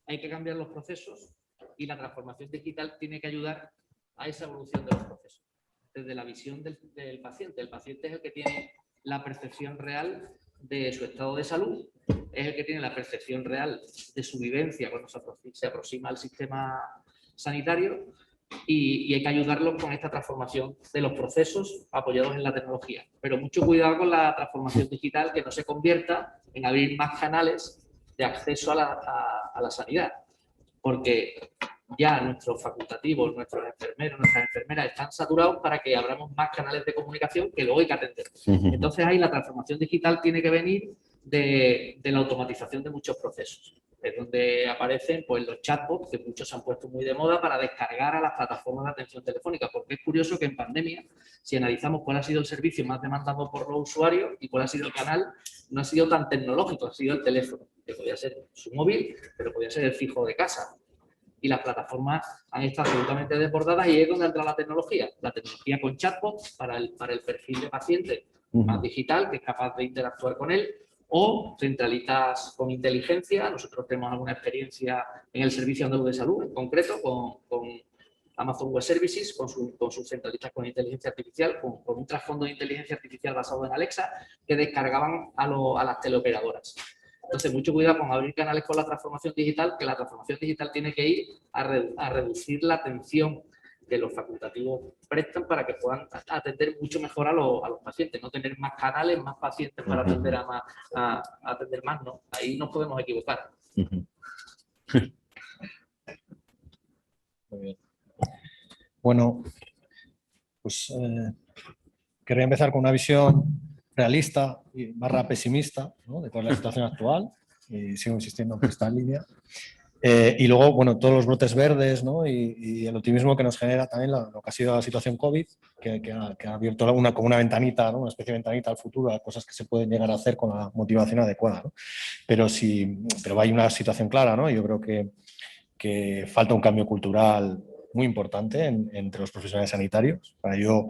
Hay que cambiar los procesos y la transformación digital tiene que ayudar a esa evolución de los procesos. Desde la visión del paciente. El paciente es el que tiene la percepción real de su estado de salud, es el que tiene la percepción real de su vivencia cuando se aproxima al sistema sanitario y hay que ayudarlos con esta transformación de los procesos apoyados en la tecnología. Pero mucho cuidado con la transformación digital, que no se convierta en abrir más canales de acceso a la sanidad, porque ya nuestros facultativos, nuestros enfermeros, nuestras enfermeras están saturados para que abramos más canales de comunicación que luego hay que atender. Entonces ahí la transformación digital tiene que venir de la automatización de muchos procesos. Es donde aparecen pues, los chatbots, que muchos se han puesto muy de moda para descargar a las plataformas de atención telefónica, porque es curioso que en pandemia, si analizamos cuál ha sido el servicio más demandado por los usuarios y cuál ha sido el canal, no ha sido tan tecnológico, ha sido el teléfono, que podía ser su móvil, pero podía ser el fijo de casa. Y las plataformas han estado absolutamente desbordadas y es donde entra la tecnología con chatbots para el perfil de paciente más digital, que es capaz de interactuar con él, o centralitas con inteligencia. Nosotros tenemos alguna experiencia en el Servicio Andaluz de Salud, en concreto, con Amazon Web Services, con sus centralistas con inteligencia artificial, con un trasfondo de inteligencia artificial basado en Alexa, que descargaban a las teleoperadoras. Entonces, mucho cuidado con abrir canales con la transformación digital, que la transformación digital tiene que ir a reducir la atención que los facultativos prestan para que puedan atender mucho mejor a los pacientes, no tener más canales, más pacientes para atender a atender más, ¿no? Ahí nos podemos equivocar. Muy bien. Bueno, pues querría empezar con una visión realista y barra pesimista, ¿no?, de cuál es la situación actual, y sigo insistiendo en esta línea. Y luego, bueno, todos los brotes verdes, ¿no?, y el optimismo que nos genera también lo que ha sido la situación COVID, que ha abierto como una ventanita, ¿no?, una especie de ventanita al futuro, a cosas que se pueden llegar a hacer con la motivación adecuada, ¿no? Pero hay una situación clara, ¿no? Yo creo que falta un cambio cultural muy importante entre los profesionales sanitarios. Yo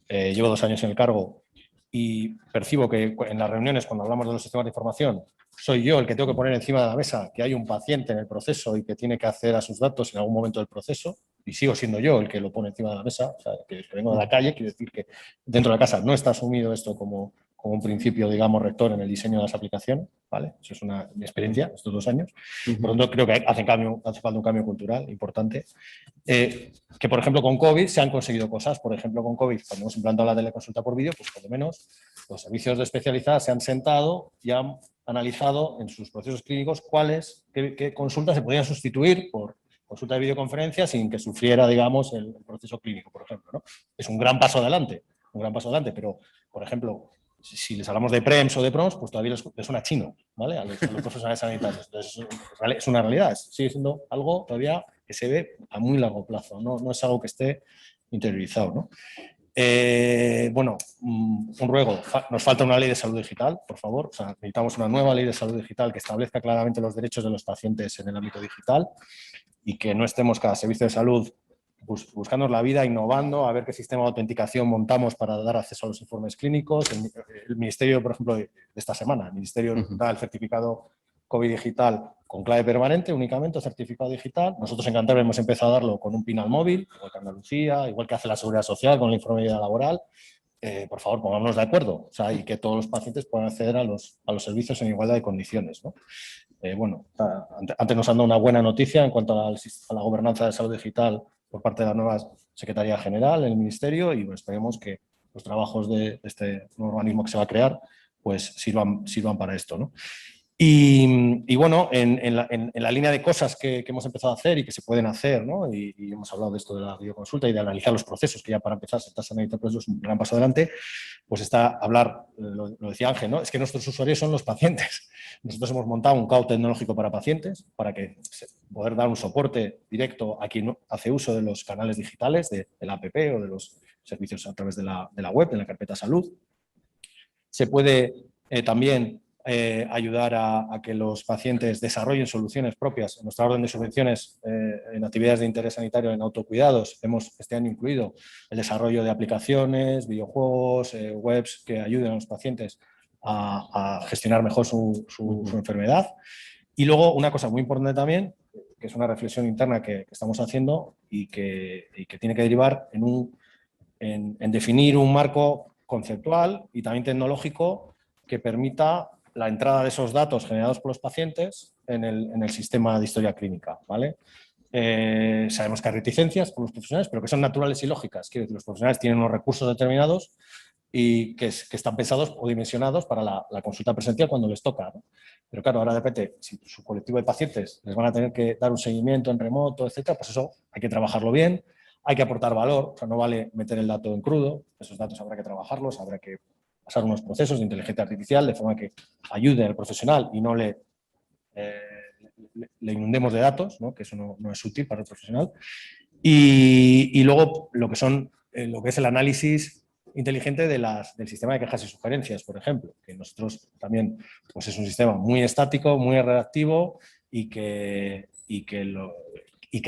llevo 2 años en el cargo y percibo que en las reuniones, cuando hablamos de los sistemas de información, soy yo el que tengo que poner encima de la mesa que hay un paciente en el proceso y que tiene que acceder a sus datos en algún momento del proceso, y sigo siendo yo el que lo pone encima de la mesa, o sea, que vengo de la calle, quiere decir que dentro de la casa no está asumido esto como un principio, digamos, rector en el diseño de las aplicaciones, ¿vale? Eso es mi experiencia estos 2 años. Por lo tanto, creo que hace falta un cambio cultural importante. Que, por ejemplo, con COVID se han conseguido cosas. Por ejemplo, con COVID, cuando hemos implantado la teleconsulta por vídeo, pues por lo menos los servicios de especialidad se han sentado y han analizado en sus procesos clínicos qué consultas se podían sustituir por consulta de videoconferencia sin que sufriera, digamos, el proceso clínico, por ejemplo, ¿no? Es un gran paso adelante, pero, por ejemplo, si les hablamos de PREMS o de PROMS, pues todavía les suena chino, ¿vale? A los profesionales sanitarios. Entonces, es una realidad, sigue siendo algo todavía que se ve a muy largo plazo, no es algo que esté interiorizado, ¿no? Bueno, un ruego, nos falta una ley de salud digital, por favor. O sea, necesitamos una nueva ley de salud digital que establezca claramente los derechos de los pacientes en el ámbito digital y que no estemos cada servicio de salud buscando la vida, innovando, a ver qué sistema de autenticación montamos para dar acceso a los informes clínicos. El Ministerio, por ejemplo, de esta semana, el Ministerio da el certificado COVID digital con clave permanente, únicamente certificado digital. Nosotros en Cantabria hemos empezado a darlo con un PIN al móvil, igual que Andalucía, igual que hace la Seguridad Social con el informe de vida laboral. Por favor, pongámonos de acuerdo, o sea, y que todos los pacientes puedan acceder a los servicios en igualdad de condiciones, ¿no? Bueno, antes nos han dado una buena noticia en cuanto a la gobernanza de salud digital por parte de la nueva Secretaría General en el Ministerio, y bueno, esperemos que los trabajos de este nuevo organismo que se va a crear pues sirvan para esto, ¿no? Y bueno, en la línea de cosas que hemos empezado a hacer y que se pueden hacer, ¿no? Y hemos hablado de esto de la videoconsulta y de analizar los procesos, que ya para empezar se está analizando procesos, un gran paso adelante, pues está hablar, lo decía Ángel, ¿no? Es que nuestros usuarios son los pacientes. Nosotros hemos montado un cloud tecnológico para pacientes, para poder dar un soporte directo a quien hace uso de los canales digitales, de la app o de los servicios a través de la web, de la carpeta salud. Se puede también ayudar a que los pacientes desarrollen soluciones propias. En nuestra orden de subvenciones en actividades de interés sanitario en autocuidados hemos este año incluido el desarrollo de aplicaciones, videojuegos, webs que ayuden a los pacientes a gestionar mejor su enfermedad. Y luego una cosa muy importante también, que es una reflexión interna que estamos haciendo y que tiene que derivar en definir un marco conceptual y también tecnológico que permita la entrada de esos datos generados por los pacientes en el sistema de historia clínica, ¿vale? Sabemos que hay reticencias por los profesionales, pero que son naturales y lógicas. Quiero decir, los profesionales tienen unos recursos determinados y que están pensados o dimensionados para la consulta presencial cuando les toca, ¿no? Pero claro, ahora de repente, si su colectivo de pacientes les van a tener que dar un seguimiento en remoto, etcétera, pues eso hay que trabajarlo bien, hay que aportar valor, o sea, no vale meter el dato en crudo, esos datos habrá que trabajarlos, habrá que pasar unos procesos de inteligencia artificial de forma que ayude al profesional y no le inundemos de datos, ¿no? Que eso no es útil para el profesional. Y luego lo que es el análisis inteligente del sistema de quejas y sugerencias, por ejemplo, que nosotros también pues es un sistema muy estático, muy reactivo y que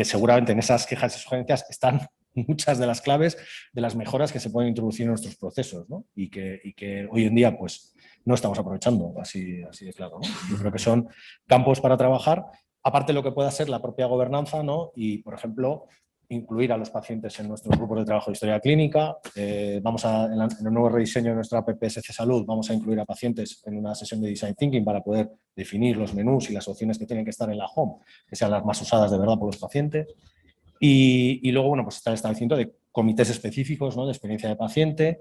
seguramente en esas quejas y sugerencias están muchas de las claves de las mejoras que se pueden introducir en nuestros procesos, ¿no? Y que hoy en día pues no estamos aprovechando, así de claro, ¿no? Yo creo que son campos para trabajar, aparte de lo que pueda ser la propia gobernanza, ¿no? Y, por ejemplo, incluir a los pacientes en nuestros grupos de trabajo de historia clínica. En el nuevo rediseño de nuestra app SC Salud vamos a incluir a pacientes en una sesión de Design Thinking para poder definir los menús y las opciones que tienen que estar en la home, que sean las más usadas de verdad por los pacientes. Y luego, bueno, pues está el establecimiento de comités específicos, ¿no?, de experiencia de paciente,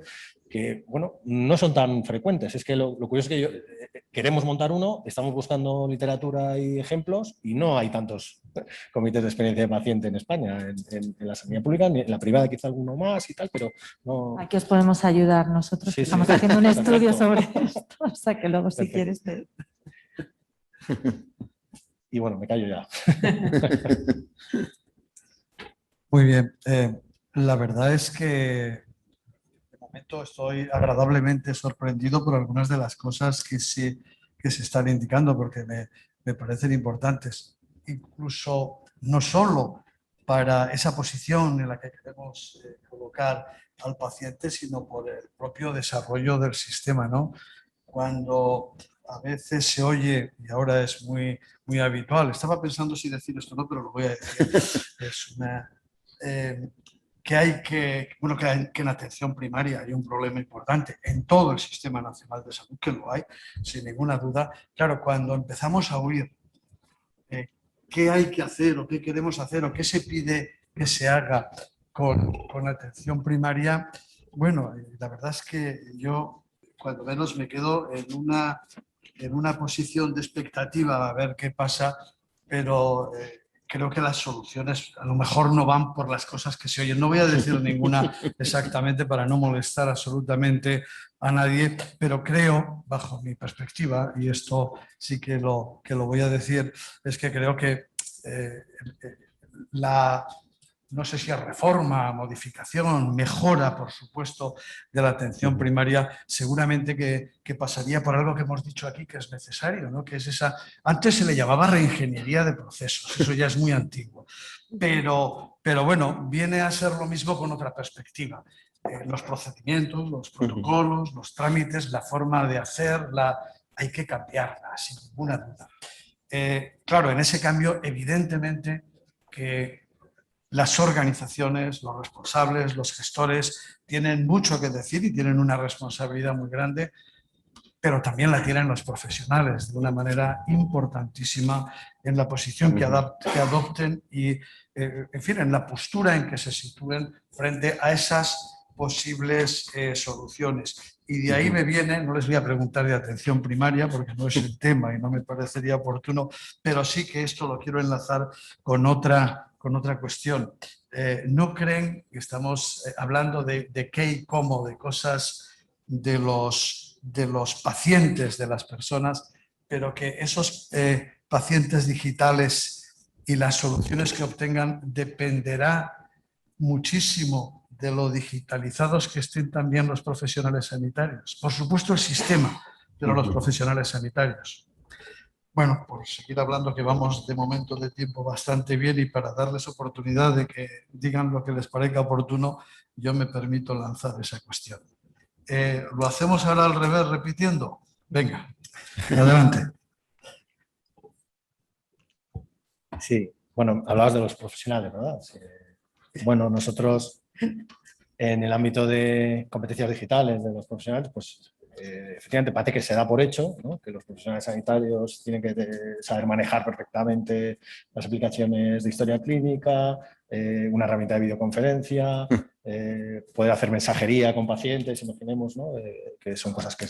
que, bueno, no son tan frecuentes. Es que lo curioso es que queremos montar uno, estamos buscando literatura y ejemplos y no hay tantos comités de experiencia de paciente en España, en la sanidad pública, en la privada quizá alguno más y tal, pero no... Aquí os podemos ayudar nosotros, Sí, que sí. estamos haciendo un estudio Perfecto. sobre esto, o sea que luego si Perfecto. quieres te... Y bueno, me callo ya. Muy bien. La verdad es que de momento estoy agradablemente sorprendido por algunas de las cosas que se están indicando, porque me parecen importantes. Incluso no solo para esa posición en la que queremos colocar al paciente, sino por el propio desarrollo del sistema, ¿no? Cuando a veces se oye, y ahora es muy, muy habitual, estaba pensando si decir esto o no, pero lo voy a decir, es una... que en atención primaria hay un problema importante en todo el Sistema Nacional de Salud, que lo hay, sin ninguna duda. Claro, cuando empezamos a oír qué hay que hacer o qué queremos hacer o qué se pide que se haga con atención primaria, bueno, la verdad es que yo cuando menos me quedo en una posición de expectativa a ver qué pasa, pero creo que las soluciones a lo mejor no van por las cosas que se oyen. No voy a decir ninguna exactamente para no molestar absolutamente a nadie, pero creo, bajo mi perspectiva, y esto sí que lo voy a decir, es que creo que no sé si es reforma, modificación, mejora, por supuesto, de la atención primaria, seguramente que pasaría por algo que hemos dicho aquí que es necesario, ¿no? Que es esa, antes se le llamaba reingeniería de procesos, eso ya es muy antiguo, pero bueno, viene a ser lo mismo con otra perspectiva. Los procedimientos, los protocolos, los trámites, la forma de hacerla, hay que cambiarla, sin ninguna duda. Claro, en ese cambio, evidentemente que las organizaciones, los responsables, los gestores tienen mucho que decir y tienen una responsabilidad muy grande, pero también la tienen los profesionales de una manera importantísima en la posición que adopten y, en fin, en la postura en que se sitúen frente a esas posibles soluciones. Y de ahí me viene, no les voy a preguntar de atención primaria porque no es el tema y no me parecería oportuno, pero sí que esto lo quiero enlazar con otra cuestión. ¿No creen que estamos hablando de qué y cómo, de cosas de los pacientes, de las personas, pero que esos pacientes digitales y las soluciones que obtengan dependerá muchísimo de lo digitalizados que estén también los profesionales sanitarios? Por supuesto el sistema, pero los profesionales sanitarios. Bueno, por seguir hablando, que vamos de momento de tiempo bastante bien, y para darles oportunidad de que digan lo que les parezca oportuno, yo me permito lanzar esa cuestión. ¿Lo hacemos ahora al revés, repitiendo? Venga, adelante. Sí, bueno, hablabas de los profesionales, ¿verdad? Sí. Bueno, nosotros en el ámbito de competencias digitales de los profesionales, pues efectivamente parece que se da por hecho, ¿no?, que los profesionales sanitarios tienen que saber manejar perfectamente las aplicaciones de historia clínica, una herramienta de videoconferencia, poder hacer mensajería con pacientes, imaginemos, ¿no?, que son cosas que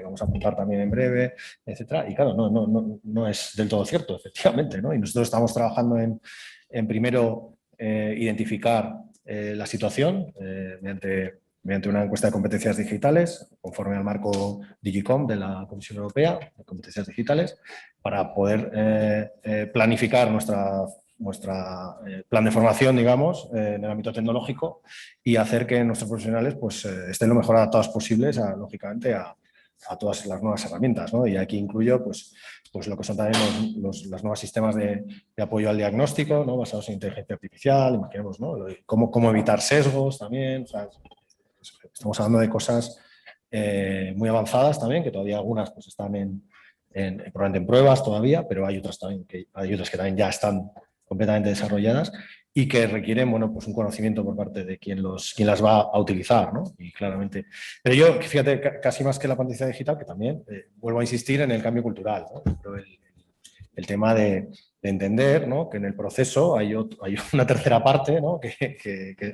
vamos a apuntar también en breve, etcétera. Y claro, no es del todo cierto, efectivamente, ¿no? Y nosotros estamos trabajando en primero identificar la situación mediante una encuesta de competencias digitales, conforme al marco Digicom de la Comisión Europea de competencias digitales, para poder planificar nuestra plan de formación, digamos, en el ámbito tecnológico, y hacer que nuestros profesionales pues, estén lo mejor adaptados posibles, lógicamente, a todas las nuevas herramientas, ¿no? Y aquí incluyo pues lo que son también los nuevos sistemas de apoyo al diagnóstico, ¿no?, basados en inteligencia artificial, imaginemos, ¿no?, cómo evitar sesgos también. O sea, estamos hablando de cosas muy avanzadas también, que todavía algunas pues, están probablemente en pruebas todavía, pero hay otras que también ya están completamente desarrolladas y que requieren, bueno, pues un conocimiento por parte de quien las va a utilizar, ¿no? Y claramente. Pero yo, fíjate, casi más que la pantalla digital, que también vuelvo a insistir en el cambio cultural, ¿no? Pero el tema de entender, ¿no?, que en el proceso hay una tercera parte, ¿no?,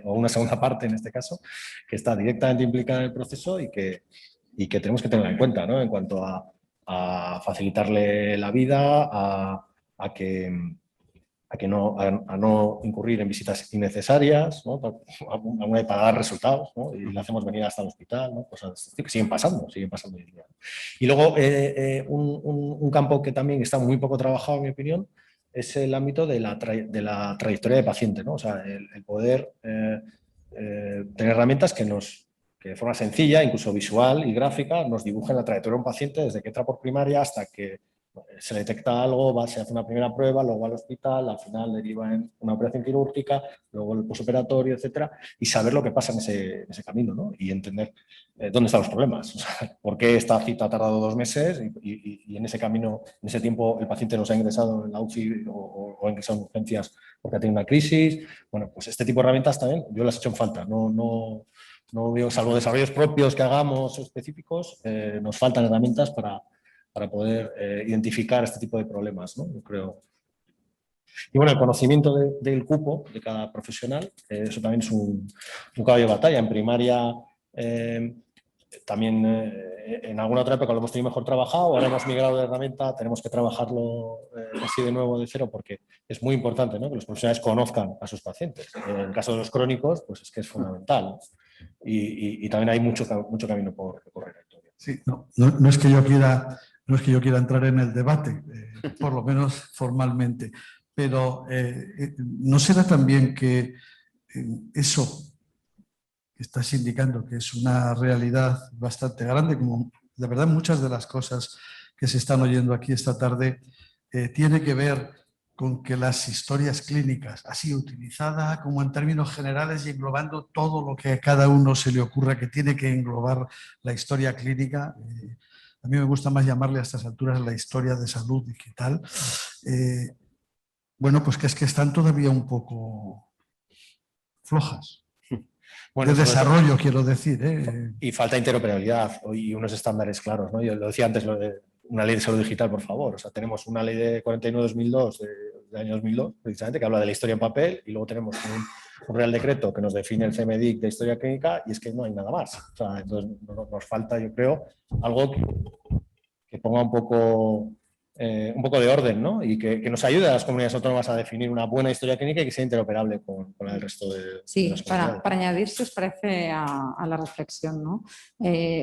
o una segunda parte en este caso, que está directamente implicada en el proceso y que tenemos que tenerla en cuenta, ¿no?, en cuanto a facilitarle la vida, a no incurrir en visitas innecesarias, ¿no?, para dar resultados, ¿no?, y le hacemos venir hasta el hospital, ¿no?, cosas que siguen pasando hoy en día. Y luego un campo que también está muy poco trabajado, en mi opinión, es el ámbito de la trayectoria de paciente, ¿no? O sea, el poder tener herramientas que de forma sencilla, incluso visual y gráfica, nos dibujen la trayectoria de un paciente desde que entra por primaria hasta que se detecta algo, se hace una primera prueba, luego va al hospital, al final deriva en una operación quirúrgica, luego el posoperatorio, etcétera, y saber lo que pasa en ese camino, ¿no? Y entender dónde están los problemas, o sea, por qué esta cita ha tardado 2 meses y en ese camino, en ese tiempo, el paciente nos ha ingresado en la UCI o ha ingresado en urgencias porque ha tenido una crisis. Bueno, pues este tipo de herramientas también yo las he hecho en falta, no veo, salvo desarrollos propios que hagamos específicos, nos faltan herramientas para poder identificar este tipo de problemas, ¿no? Yo creo. Y bueno, el conocimiento del cupo de cada profesional, eso también es un caballo de batalla. En primaria también en alguna otra época lo hemos tenido mejor trabajado, ahora hemos migrado de herramienta, tenemos que trabajarlo así de nuevo de cero porque es muy importante, ¿no?, que los profesionales conozcan a sus pacientes. En el caso de los crónicos, pues es que es fundamental, ¿no? Y también hay mucho camino por recorrer. Sí, no es que yo quiera entrar en el debate, por lo menos formalmente, pero ¿no será también que eso que estás indicando, que es una realidad bastante grande, como de verdad muchas de las cosas que se están oyendo aquí esta tarde, tiene que ver con que las historias clínicas, así utilizada como en términos generales y englobando todo lo que a cada uno se le ocurra que tiene que englobar la historia clínica, a mí me gusta más llamarle a estas alturas la historia de salud digital, bueno, pues que es que están todavía un poco flojas. Bueno, de desarrollo, quiero decir. Y falta interoperabilidad y unos estándares claros, ¿no? Yo lo decía antes, una ley de salud digital, por favor. O sea, tenemos una ley de 49/2002, del año 2002, precisamente, que habla de la historia en papel, y luego tenemos un Real Decreto que nos define el CMDIC de historia clínica, y es que no hay nada más. O sea, entonces nos falta, yo creo, algo que ponga un poco de orden, ¿no? Y que nos ayude a las comunidades autónomas a definir una buena historia clínica y que sea interoperable con el resto de las comunidades. Para añadir, si os parece, a la reflexión, ¿no?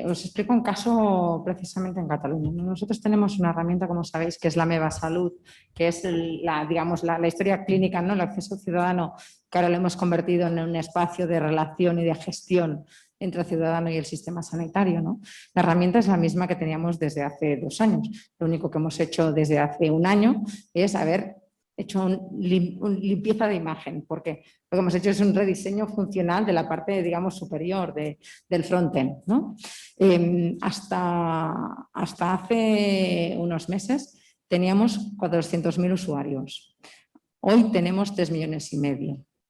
Os explico un caso precisamente en Cataluña, ¿no? Nosotros tenemos una herramienta, como sabéis, que es la Meva Salud, que es la historia clínica, ¿no?, el acceso ciudadano, que ahora lo hemos convertido en un espacio de relación y de gestión entre el ciudadano y el sistema sanitario, ¿no? La herramienta es la misma que teníamos desde hace 2 años. Lo único que hemos hecho desde hace 1 año es haber hecho una limpieza de imagen, porque lo que hemos hecho es un rediseño funcional de la parte, digamos, superior del frontend, ¿no? Hasta hace unos meses teníamos 400.000 usuarios. Hoy tenemos 3,5 millones.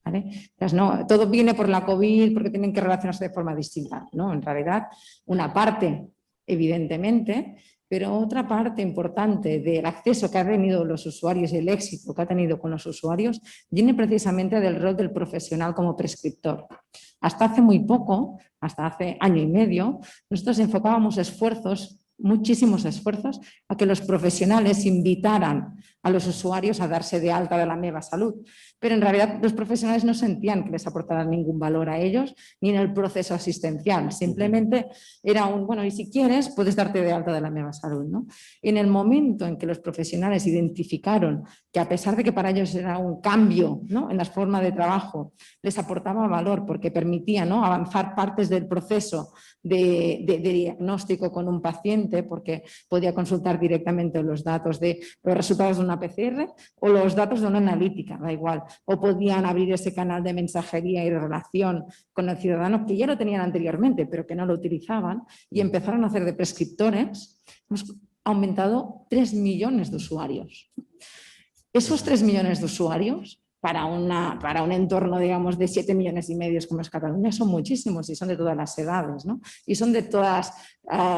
¿Vale? Entonces, no, todo viene por la COVID, porque tienen que relacionarse de forma distinta, ¿no? En realidad, una parte, evidentemente, pero otra parte importante del acceso que han tenido los usuarios y el éxito que ha tenido con los usuarios viene precisamente del rol del profesional como prescriptor. Hasta hace muy poco, hasta hace 1 año y medio, nosotros enfocábamos muchísimos esfuerzos a que los profesionales invitaran a los usuarios a darse de alta de la Meva Salud. Pero en realidad los profesionales no sentían que les aportaran ningún valor a ellos ni en el proceso asistencial. Simplemente era bueno, y si quieres puedes darte de alta de la Meva Salud, ¿no? En el momento en que los profesionales identificaron que a pesar de que para ellos era un cambio, ¿no?, en la forma de trabajo, les aportaba valor porque permitía, ¿no?, avanzar partes del proceso de diagnóstico con un paciente, porque podía consultar directamente los datos de los resultados de una PCR o los datos de una analítica, da igual, o podían abrir ese canal de mensajería y de relación con el ciudadano que ya lo tenían anteriormente pero que no lo utilizaban y empezaron a hacer de prescriptores. Hemos aumentado 3 millones de usuarios. Esos 3 millones de usuarios para un entorno, digamos, de 7,5 millones como es Cataluña, son muchísimos y son de todas las edades, ¿no? Y son de todas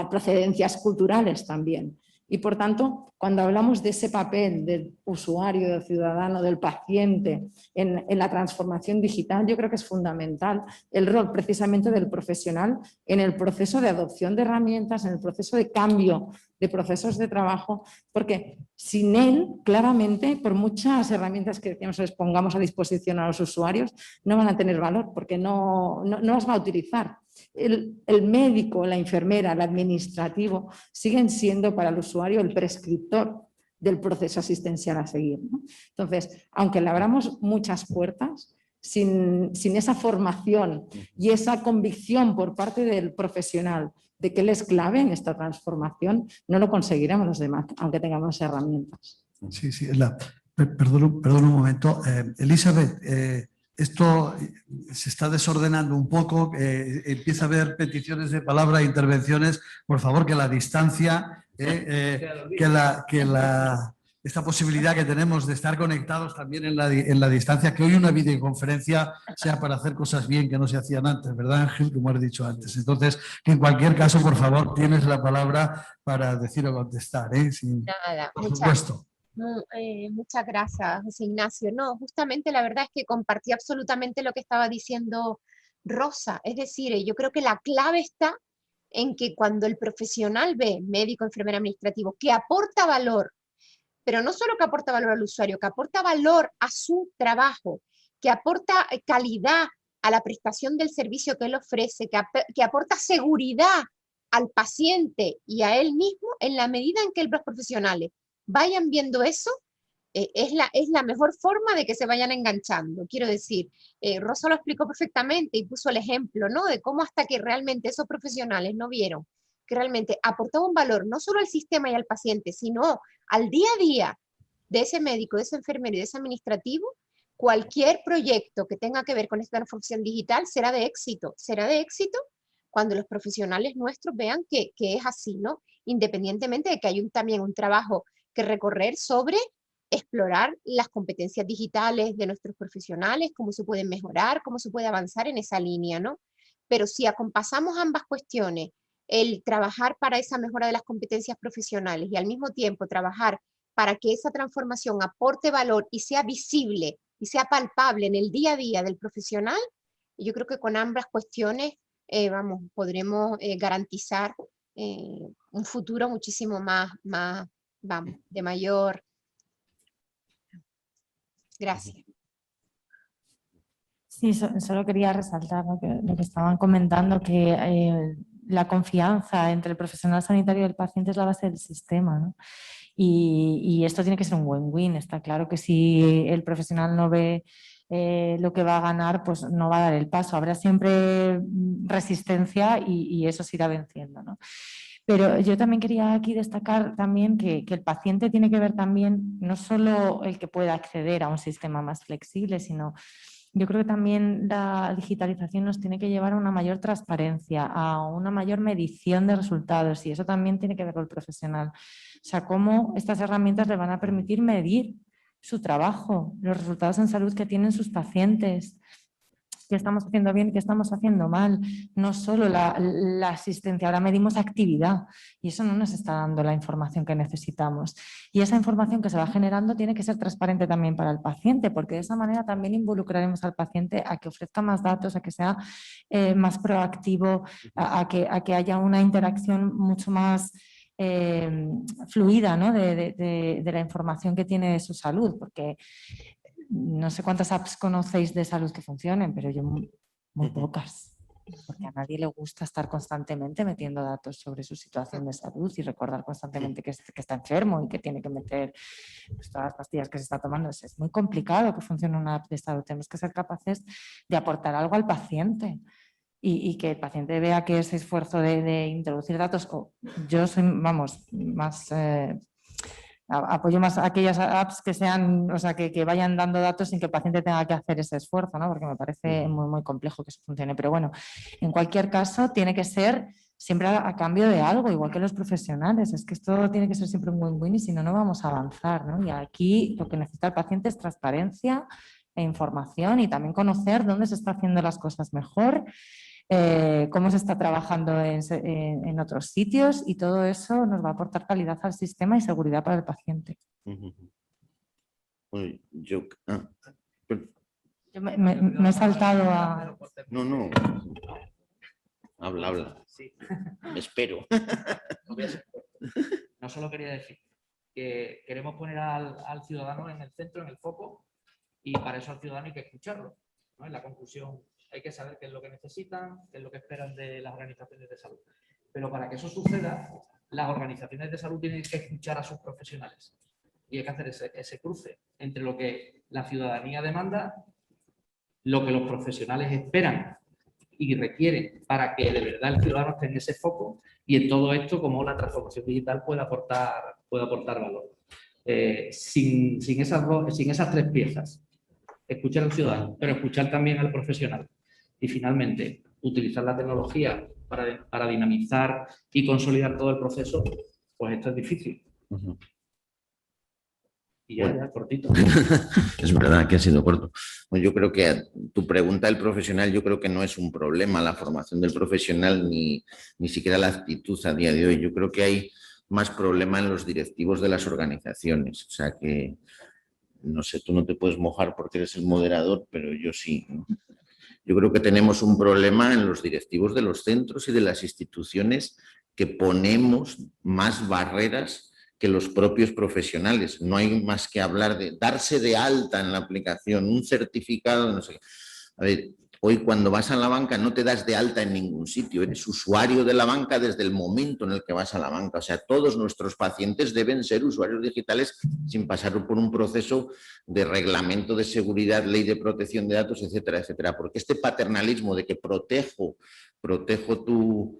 procedencias culturales también. Y por tanto, cuando hablamos de ese papel del usuario, del ciudadano, del paciente en la transformación digital, yo creo que es fundamental el rol precisamente del profesional en el proceso de adopción de herramientas, en el proceso de cambio de procesos de trabajo, porque sin él, claramente, por muchas herramientas que decíamos les pongamos a disposición a los usuarios, no van a tener valor porque no las va a utilizar. El médico, la enfermera, el administrativo siguen siendo para el usuario el prescriptor del proceso asistencial a seguir, ¿no? Entonces, aunque le abramos muchas puertas, sin esa formación y esa convicción por parte del profesional de que él es clave en esta transformación, no lo conseguiremos los demás, aunque tengamos herramientas. Sí, sí. Perdón un momento. Elizabeth, esto se está desordenando un poco, empieza a haber peticiones de palabra, intervenciones. Por favor, que la distancia, esta posibilidad que tenemos de estar conectados también en la distancia, que hoy una videoconferencia sea para hacer cosas bien que no se hacían antes, ¿verdad, Ángel? Como has dicho antes. Entonces, que en cualquier caso, por favor, tienes la palabra para decir o contestar, ¿eh? Nada, por supuesto. Muchas gracias, José Ignacio. No, justamente la verdad es que compartí absolutamente lo que estaba diciendo Rosa. Es decir, yo creo que la clave está en que cuando el profesional ve, médico, enfermera, administrativo, que aporta valor, pero no solo que aporta valor al usuario, que aporta valor a su trabajo, que aporta calidad a la prestación del servicio que él ofrece, que aporta seguridad al paciente y a él mismo, en la medida en que los profesionales vayan viendo eso, es la mejor forma de que se vayan enganchando. Quiero decir, Rosa lo explicó perfectamente y puso el ejemplo, ¿no? De cómo hasta que realmente esos profesionales no vieron que realmente aportaba un valor no solo al sistema y al paciente, sino al día a día de ese médico, de ese enfermero y de ese administrativo, cualquier proyecto que tenga que ver con esta transformación digital será de éxito. Será de éxito cuando los profesionales nuestros vean que es así, ¿no? Independientemente de que hay también un trabajo que recorrer sobre explorar las competencias digitales de nuestros profesionales, cómo se pueden mejorar, cómo se puede avanzar en esa línea, ¿no? Pero si acompasamos ambas cuestiones, el trabajar para esa mejora de las competencias profesionales y al mismo tiempo trabajar para que esa transformación aporte valor y sea visible y sea palpable en el día a día del profesional, yo creo que con ambas cuestiones podremos garantizar un futuro muchísimo más de mayor. Gracias. Sí, solo quería resaltar lo que estaban comentando, que la confianza entre el profesional sanitario y el paciente es la base del sistema, ¿no? Y esto tiene que ser un win-win. Está claro que si el profesional no ve lo que va a ganar, pues no va a dar el paso. Habrá siempre resistencia y eso se irá venciendo, ¿no? Pero yo también quería aquí destacar también que el paciente tiene que ver también no solo el que pueda acceder a un sistema más flexible, sino yo creo que también la digitalización nos tiene que llevar a una mayor transparencia, a una mayor medición de resultados, y eso también tiene que ver con el profesional. O sea, cómo estas herramientas le van a permitir medir su trabajo, los resultados en salud que tienen sus pacientes, qué estamos haciendo bien, qué estamos haciendo mal, no solo la asistencia, ahora medimos actividad y eso no nos está dando la información que necesitamos. Y esa información que se va generando tiene que ser transparente también para el paciente, porque de esa manera también involucraremos al paciente a que ofrezca más datos, a que sea más proactivo, a que haya una interacción mucho más fluida, ¿no? de la información que tiene de su salud, porque no sé cuántas apps conocéis de salud que funcionen, pero yo muy pocas, porque a nadie le gusta estar constantemente metiendo datos sobre su situación de salud y recordar constantemente que está enfermo y que tiene que meter pues, todas las pastillas que se está tomando. Es muy complicado que funcione una app de salud. Tenemos que ser capaces de aportar algo al paciente y que el paciente vea que ese esfuerzo de introducir datos, yo soy, más... apoyo más aquellas apps que sean, o sea, que vayan dando datos sin que el paciente tenga que hacer ese esfuerzo, ¿no? Porque me parece muy, muy complejo que eso funcione. Pero bueno, en cualquier caso tiene que ser siempre a cambio de algo, igual que los profesionales. Es que esto tiene que ser siempre un win-win y si no, no vamos a avanzar, ¿no? Y aquí lo que necesita el paciente es transparencia e información y también conocer dónde se está haciendo las cosas mejor, cómo se está trabajando en otros sitios, y todo eso nos va a aportar calidad al sistema y seguridad para el paciente. Bueno, Yo me he saltado a... no. Habla. Sí. Me espero. No solo quería decir que queremos poner al ciudadano en el centro, en el foco, y para eso al ciudadano hay que escucharlo, ¿no? En la conclusión hay que saber qué es lo que necesitan, qué es lo que esperan de las organizaciones de salud. Pero para que eso suceda, las organizaciones de salud tienen que escuchar a sus profesionales. Y hay que hacer ese cruce entre lo que la ciudadanía demanda, lo que los profesionales esperan y requieren para que de verdad el ciudadano esté en ese foco, y en todo esto cómo la transformación digital puede aportar valor. Sin esas tres piezas, escuchar al ciudadano, pero escuchar también al profesional, y finalmente utilizar la tecnología para dinamizar y consolidar todo el proceso, pues esto es difícil. Y ya, cortito. Es verdad que ha sido corto. Bueno, yo creo que tu pregunta del profesional, yo creo que no es un problema la formación del profesional, ni siquiera la actitud a día de hoy. Yo creo que hay más problema en los directivos de las organizaciones. O sea que, no sé, tú no te puedes mojar porque eres el moderador, pero yo sí, ¿no? Yo creo que tenemos un problema en los directivos de los centros y de las instituciones, que ponemos más barreras que los propios profesionales. No hay más que hablar de darse de alta en la aplicación, un certificado, no sé qué. A ver, hoy cuando vas a la banca no te das de alta en ningún sitio, eres usuario de la banca desde el momento en el que vas a la banca. O sea, todos nuestros pacientes deben ser usuarios digitales sin pasar por un proceso de reglamento de seguridad, ley de protección de datos, etcétera, etcétera. Porque este paternalismo de que protejo tu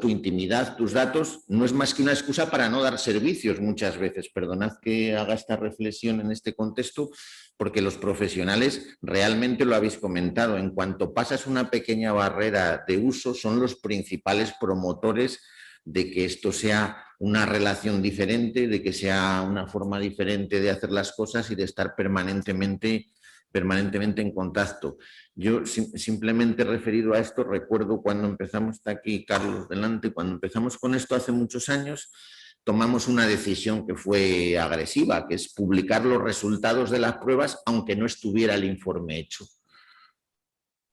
intimidad, tus datos, no es más que una excusa para no dar servicios muchas veces. Perdonad que haga esta reflexión en este contexto, porque los profesionales, realmente lo habéis comentado, en cuanto pasas una pequeña barrera de uso, son los principales promotores de que esto sea una relación diferente, de que sea una forma diferente de hacer las cosas y de estar permanentemente en contacto. Yo simplemente referido a esto, recuerdo cuando empezamos, está aquí Carlos delante, cuando empezamos con esto hace muchos años, tomamos una decisión que fue agresiva, que es publicar los resultados de las pruebas aunque no estuviera el informe hecho.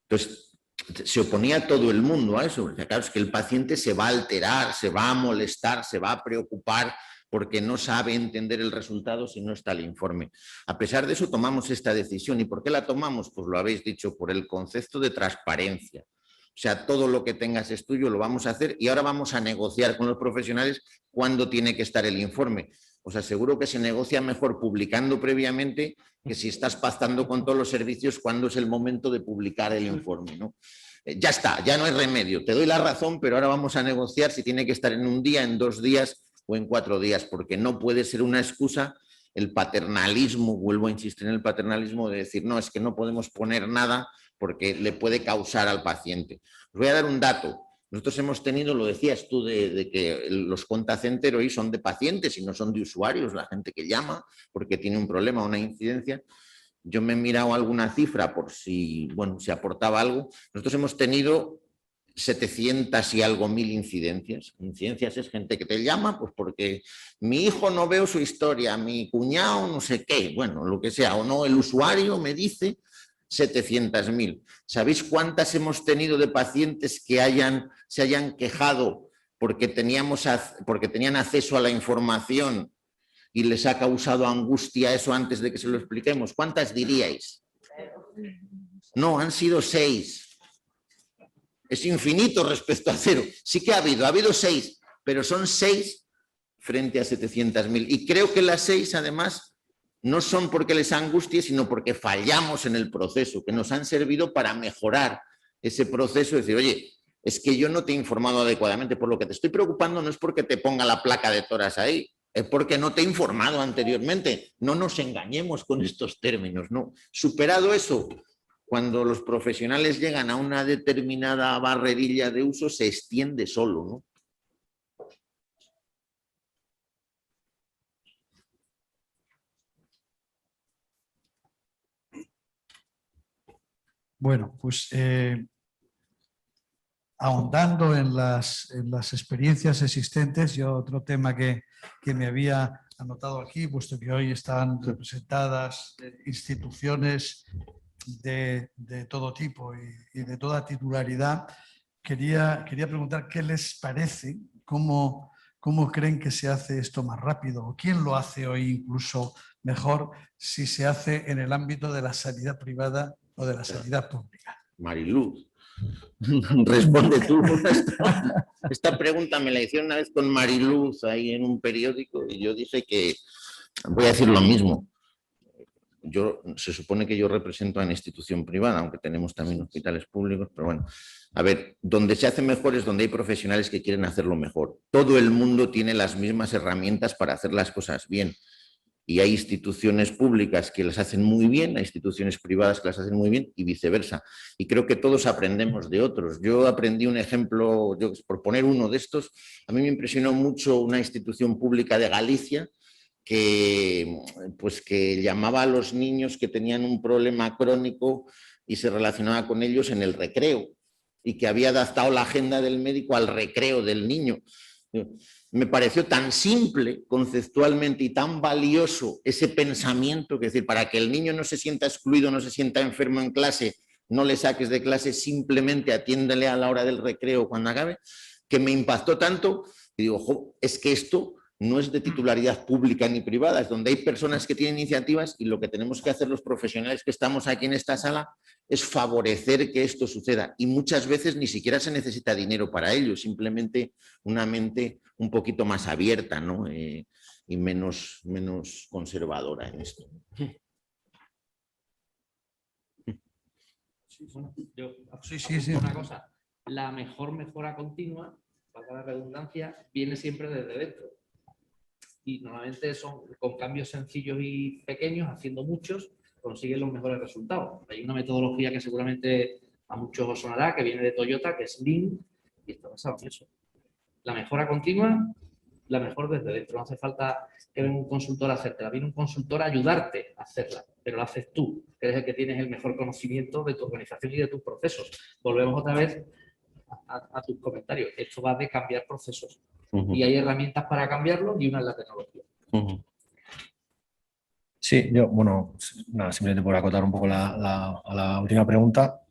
Entonces, se oponía todo el mundo a eso. Claro, es que el paciente se va a alterar, se va a molestar, se va a preocupar porque no sabe entender el resultado si no está el informe. A pesar de eso, tomamos esta decisión. ¿Y por qué la tomamos? Pues lo habéis dicho, por el concepto de transparencia. O sea, todo lo que tengas es tuyo, lo vamos a hacer, y ahora vamos a negociar con los profesionales cuándo tiene que estar el informe. Os aseguro que se negocia mejor publicando previamente que si estás pactando con todos los servicios cuándo es el momento de publicar el informe, ¿no? Ya está, ya no hay remedio. Te doy la razón, pero ahora vamos a negociar si tiene que estar en un día, en 2 días o en 4 días, porque no puede ser una excusa el paternalismo, vuelvo a insistir en el paternalismo, de decir, no, es que no podemos poner nada porque le puede causar al paciente. Os voy a dar un dato. Nosotros hemos tenido, lo decías tú, de que los contact center hoy son de pacientes y no son de usuarios, la gente que llama porque tiene un problema, una incidencia. Yo me he mirado alguna cifra por si, bueno, si aportaba algo. Nosotros hemos tenido 700 y algo mil incidencias. Incidencias es gente que te llama pues porque mi hijo no veo su historia, mi cuñado no sé qué, bueno, lo que sea, o no, el usuario me dice 700.000. ¿Sabéis cuántas hemos tenido de pacientes que se hayan quejado porque tenían acceso a la información y les ha causado angustia eso antes de que se lo expliquemos? ¿Cuántas diríais? No, han sido 6. Es infinito respecto a 0. Sí que ha habido 6, pero son 6 frente a 700.000. Y creo que las 6, además, no son porque les angustie, sino porque fallamos en el proceso, que nos han servido para mejorar ese proceso. Es decir, oye, es que yo no te he informado adecuadamente, por lo que te estoy preocupando no es porque te ponga la placa de toras ahí, es porque no te he informado anteriormente. No nos engañemos con estos términos, ¿no? Superado eso, cuando los profesionales llegan a una determinada barrerilla de uso, se extiende solo, ¿no? Bueno, pues ahondando en las experiencias existentes, yo otro tema que me había anotado aquí, puesto que hoy están representadas instituciones de todo tipo y de toda titularidad, quería preguntar qué les parece, cómo creen que se hace esto más rápido, o quién lo hace hoy incluso mejor si se hace en el ámbito de la sanidad privada o de la sanidad pública. Mariluz, responde tú. Esta pregunta me la hicieron una vez con Mariluz ahí en un periódico y yo dije que voy a decir lo mismo. Se supone que yo represento a una institución privada, aunque tenemos también hospitales públicos, pero bueno, a ver, donde se hace mejor es donde hay profesionales que quieren hacerlo mejor. Todo el mundo tiene las mismas herramientas para hacer las cosas bien. Y hay instituciones públicas que las hacen muy bien, hay instituciones privadas que las hacen muy bien y viceversa. Y creo que todos aprendemos de otros. Yo aprendí un ejemplo, por poner uno de estos, a mí me impresionó mucho una institución pública de Galicia que llamaba a los niños que tenían un problema crónico y se relacionaba con ellos en el recreo y que había adaptado la agenda del médico al recreo del niño. Me pareció tan simple conceptualmente y tan valioso ese pensamiento, que es decir, para que el niño no se sienta excluido, no se sienta enfermo en clase, no le saques de clase, simplemente atiéndele a la hora del recreo cuando acabe, que me impactó tanto y digo, es que esto no es de titularidad pública ni privada, es donde hay personas que tienen iniciativas y lo que tenemos que hacer los profesionales que estamos aquí en esta sala es favorecer que esto suceda. Y muchas veces ni siquiera se necesita dinero para ello, simplemente una mente un poquito más abierta, ¿no? Y menos conservadora en esto. Sí. Una cosa, la mejor mejora continua, para la redundancia, viene siempre desde dentro. Y normalmente son con cambios sencillos y pequeños, haciendo muchos, consiguen los mejores resultados. Hay una metodología que seguramente a muchos os sonará, que viene de Toyota, que es Lean, y está basado en eso. La mejora continua, la mejor desde dentro. No hace falta que venga un consultor a hacértela, viene un consultor a ayudarte a hacerla, pero lo haces tú, que eres el que tienes el mejor conocimiento de tu organización y de tus procesos. Volvemos otra vez a tus comentarios. Esto va de cambiar procesos. Y hay herramientas para cambiarlo y una es la tecnología. Sí, yo, bueno, nada, simplemente por acotar un poco a la última pregunta,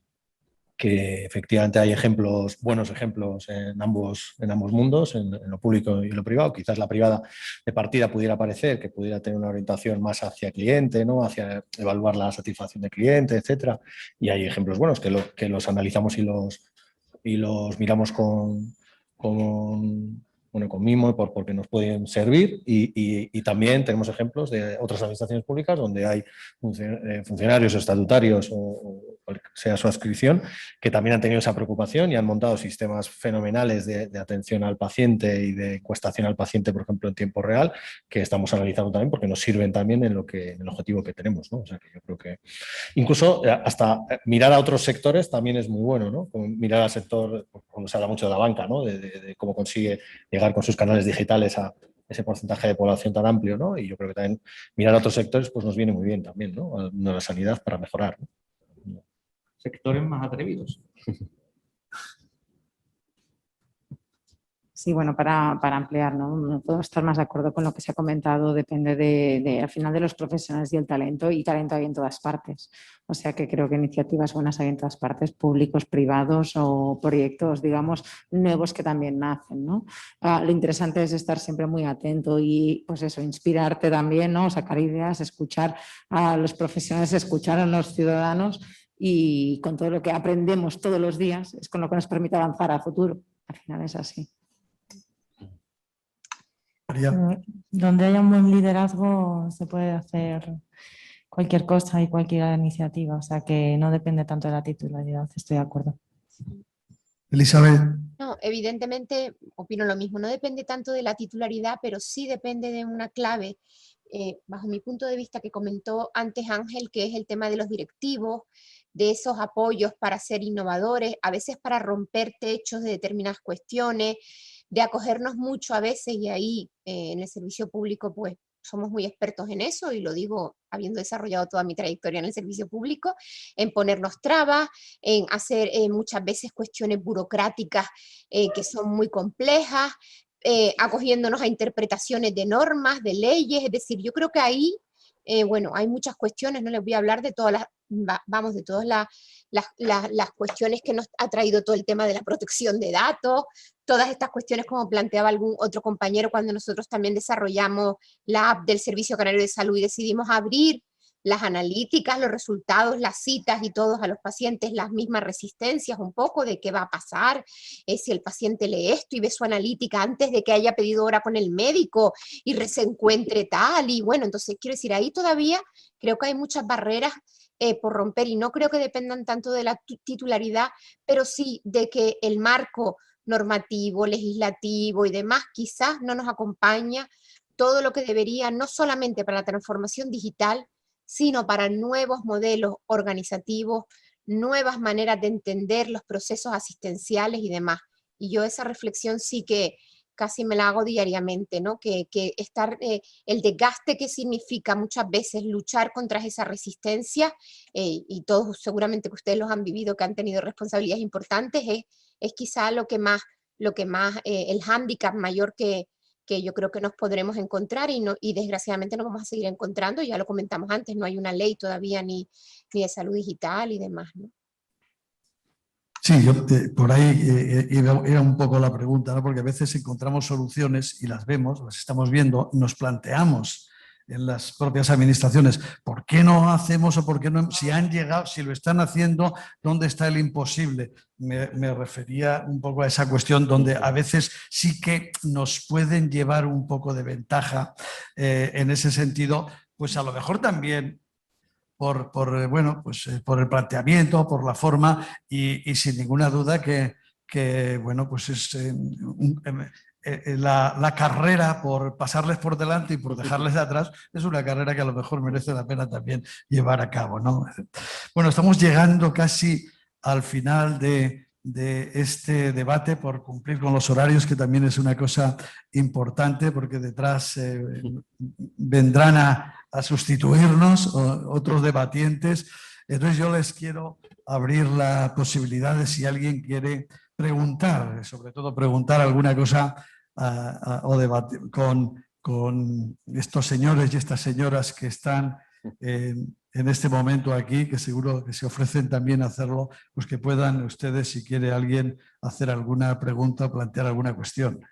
que efectivamente hay ejemplos, buenos ejemplos en ambos mundos, en lo público y en lo privado. Quizás la privada de partida pudiera parecer que pudiera tener una orientación más hacia cliente, ¿no? Hacia evaluar la satisfacción del cliente, etcétera. Y hay ejemplos buenos que los analizamos y los miramos con mimo porque nos pueden servir y también tenemos ejemplos de otras administraciones públicas donde hay funcionarios estatutarios o sea su adscripción que también han tenido esa preocupación y han montado sistemas fenomenales de atención al paciente y de encuestación al paciente, por ejemplo, en tiempo real, que estamos analizando también porque nos sirven también en el objetivo que tenemos, ¿no? O sea que yo creo que incluso hasta mirar a otros sectores también es muy bueno, ¿no? Como mirar al sector, cuando se habla mucho de la banca, ¿no? De cómo consigue llegar con sus canales digitales a ese porcentaje de población tan amplio, ¿no? Y yo creo que también mirar a otros sectores pues nos viene muy bien también, ¿no? A la sanidad para mejorar, ¿no? Sectores más atrevidos. Sí, bueno, para ampliar, no puedo estar más de acuerdo con lo que se ha comentado, depende al final de los profesionales y el talento, y talento hay en todas partes. O sea que creo que iniciativas buenas hay en todas partes, públicos, privados o proyectos, digamos, nuevos que también nacen, ¿no? Lo interesante es estar siempre muy atento y, pues eso, inspirarte también, ¿no? Sacar ideas, escuchar a los profesionales, escuchar a los ciudadanos, y con todo lo que aprendemos todos los días es con lo que nos permite avanzar a futuro. Al final es así. Donde haya un buen liderazgo se puede hacer cualquier cosa y cualquier iniciativa, o sea que no depende tanto de la titularidad, estoy de acuerdo. Elizabeth. No, evidentemente opino lo mismo, no depende tanto de la titularidad, pero sí depende de una clave, bajo mi punto de vista, que comentó antes Ángel, que es el tema de los directivos, de esos apoyos para ser innovadores, a veces para romper techos de determinadas cuestiones, de acogernos mucho a veces, y ahí en el servicio público pues somos muy expertos en eso, y lo digo habiendo desarrollado toda mi trayectoria en el servicio público, en ponernos trabas, en hacer muchas veces cuestiones burocráticas que son muy complejas, acogiéndonos a interpretaciones de normas, de leyes. Es decir, yo creo que ahí, bueno, hay muchas cuestiones, no les voy a hablar de todas de todas las cuestiones que nos ha traído todo el tema de la protección de datos, todas estas cuestiones como planteaba algún otro compañero cuando nosotros también desarrollamos la app del Servicio Canario de Salud y decidimos abrir las analíticas, los resultados, las citas y todos a los pacientes, las mismas resistencias un poco de qué va a pasar, si el paciente lee esto y ve su analítica antes de que haya pedido hora con el médico y se encuentre tal, y bueno, entonces quiero decir, ahí todavía creo que hay muchas barreras por romper, y no creo que dependan tanto de la titularidad, pero sí de que el marco normativo, legislativo y demás quizás no nos acompaña todo lo que debería, no solamente para la transformación digital, sino para nuevos modelos organizativos, nuevas maneras de entender los procesos asistenciales y demás. Y yo esa reflexión sí que casi me la hago diariamente, ¿no? Que el desgaste que significa muchas veces luchar contra esa resistencia, y todos seguramente que ustedes los han vivido, que han tenido responsabilidades importantes, es quizá lo que más el hándicap mayor que yo creo que nos podremos encontrar, y desgraciadamente nos vamos a seguir encontrando. Ya lo comentamos antes, no hay una ley todavía ni de salud digital y demás, ¿no? Sí, yo por ahí era un poco la pregunta, ¿no? Porque a veces encontramos soluciones y las vemos, las estamos viendo, nos planteamos en las propias administraciones, ¿por qué no hacemos o por qué no? Si han llegado, si lo están haciendo, ¿dónde está el imposible? Me refería un poco a esa cuestión donde a veces sí que nos pueden llevar un poco de ventaja en ese sentido, pues a lo mejor también por el planteamiento, por la forma, y sin ninguna duda que bueno, pues es la carrera por pasarles por delante y por dejarles de atrás es una carrera que a lo mejor merece la pena también llevar a cabo, ¿no? Bueno, estamos llegando casi al final de este debate, por cumplir con los horarios, que también es una cosa importante, porque detrás vendrán a sustituirnos otros debatientes. Entonces yo les quiero abrir la posibilidad de si alguien quiere preguntar, sobre todo preguntar alguna cosa o debatir con estos señores y estas señoras que están en este momento aquí, que seguro que se ofrecen también a hacerlo, pues que puedan ustedes, si quiere alguien, hacer alguna pregunta o plantear alguna cuestión.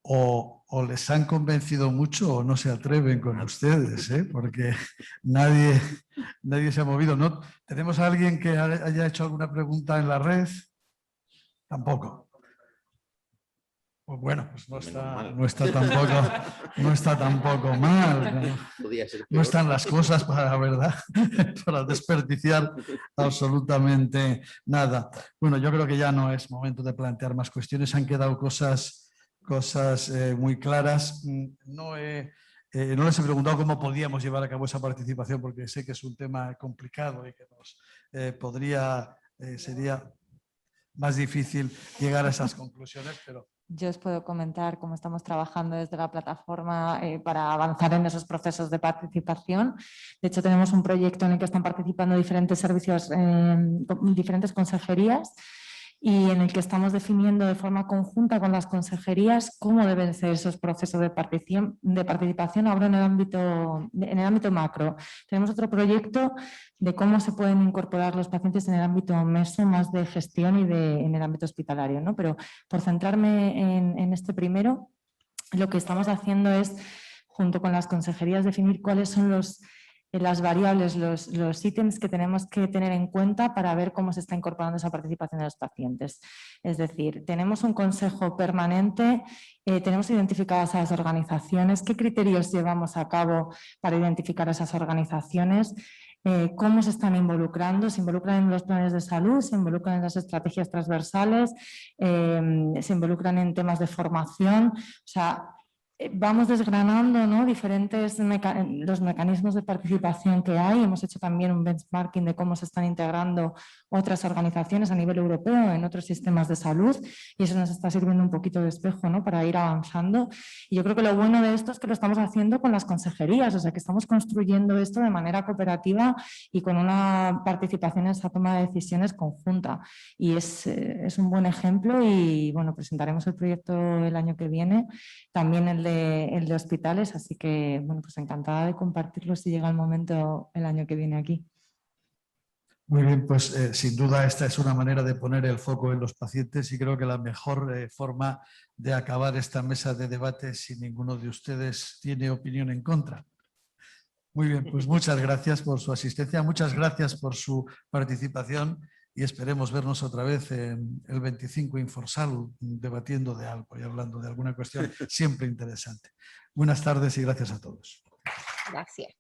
O les han convencido mucho o no se atreven con ustedes, porque nadie se ha movido. ¿No? ¿Tenemos a alguien que haya hecho alguna pregunta en la red? Tampoco. Pues bueno, pues no está tampoco mal. No están las cosas para, ¿verdad? Para desperdiciar absolutamente nada. Bueno, yo creo que ya no es momento de plantear más cuestiones. Han quedado cosas muy claras. No les he preguntado cómo podíamos llevar a cabo esa participación, porque sé que es un tema complicado y que nos sería más difícil llegar a esas conclusiones, pero... Yo os puedo comentar cómo estamos trabajando desde la plataforma para avanzar en esos procesos de participación. De hecho, tenemos un proyecto en el que están participando diferentes servicios, diferentes consejerías, y en el que estamos definiendo de forma conjunta con las consejerías cómo deben ser esos procesos de participación ahora en el ámbito macro. Tenemos otro proyecto de cómo se pueden incorporar los pacientes en el ámbito meso, más de gestión y en el ámbito hospitalario, ¿no? Pero por centrarme en este primero, lo que estamos haciendo es, junto con las consejerías, definir cuáles son las variables, los ítems que tenemos que tener en cuenta para ver cómo se está incorporando esa participación de los pacientes. Es decir, tenemos un consejo permanente, tenemos identificadas a las organizaciones, qué criterios llevamos a cabo para identificar esas organizaciones, cómo se están involucrando, se involucran en los planes de salud, se involucran en las estrategias transversales, se involucran en temas de formación, o sea, vamos desgranando, ¿no?, diferentes los mecanismos de participación que hay. Hemos hecho también un benchmarking de cómo se están integrando otras organizaciones a nivel europeo en otros sistemas de salud, y eso nos está sirviendo un poquito de espejo, ¿no?, para ir avanzando. Y yo creo que lo bueno de esto es que lo estamos haciendo con las consejerías, o sea que estamos construyendo esto de manera cooperativa y con una participación en esa toma de decisiones conjunta. Y es un buen ejemplo y bueno, presentaremos el proyecto el año que viene, también el de hospitales, así que bueno, pues encantada de compartirlo si llega el momento el año que viene aquí. Muy bien, pues sin duda esta es una manera de poner el foco en los pacientes y creo que la mejor forma de acabar esta mesa de debate si ninguno de ustedes tiene opinión en contra. Muy bien, pues muchas gracias por su asistencia, muchas gracias por su participación y esperemos vernos otra vez en el 25 Inforsalud debatiendo de algo y hablando de alguna cuestión siempre interesante. Buenas tardes y gracias a todos. Gracias.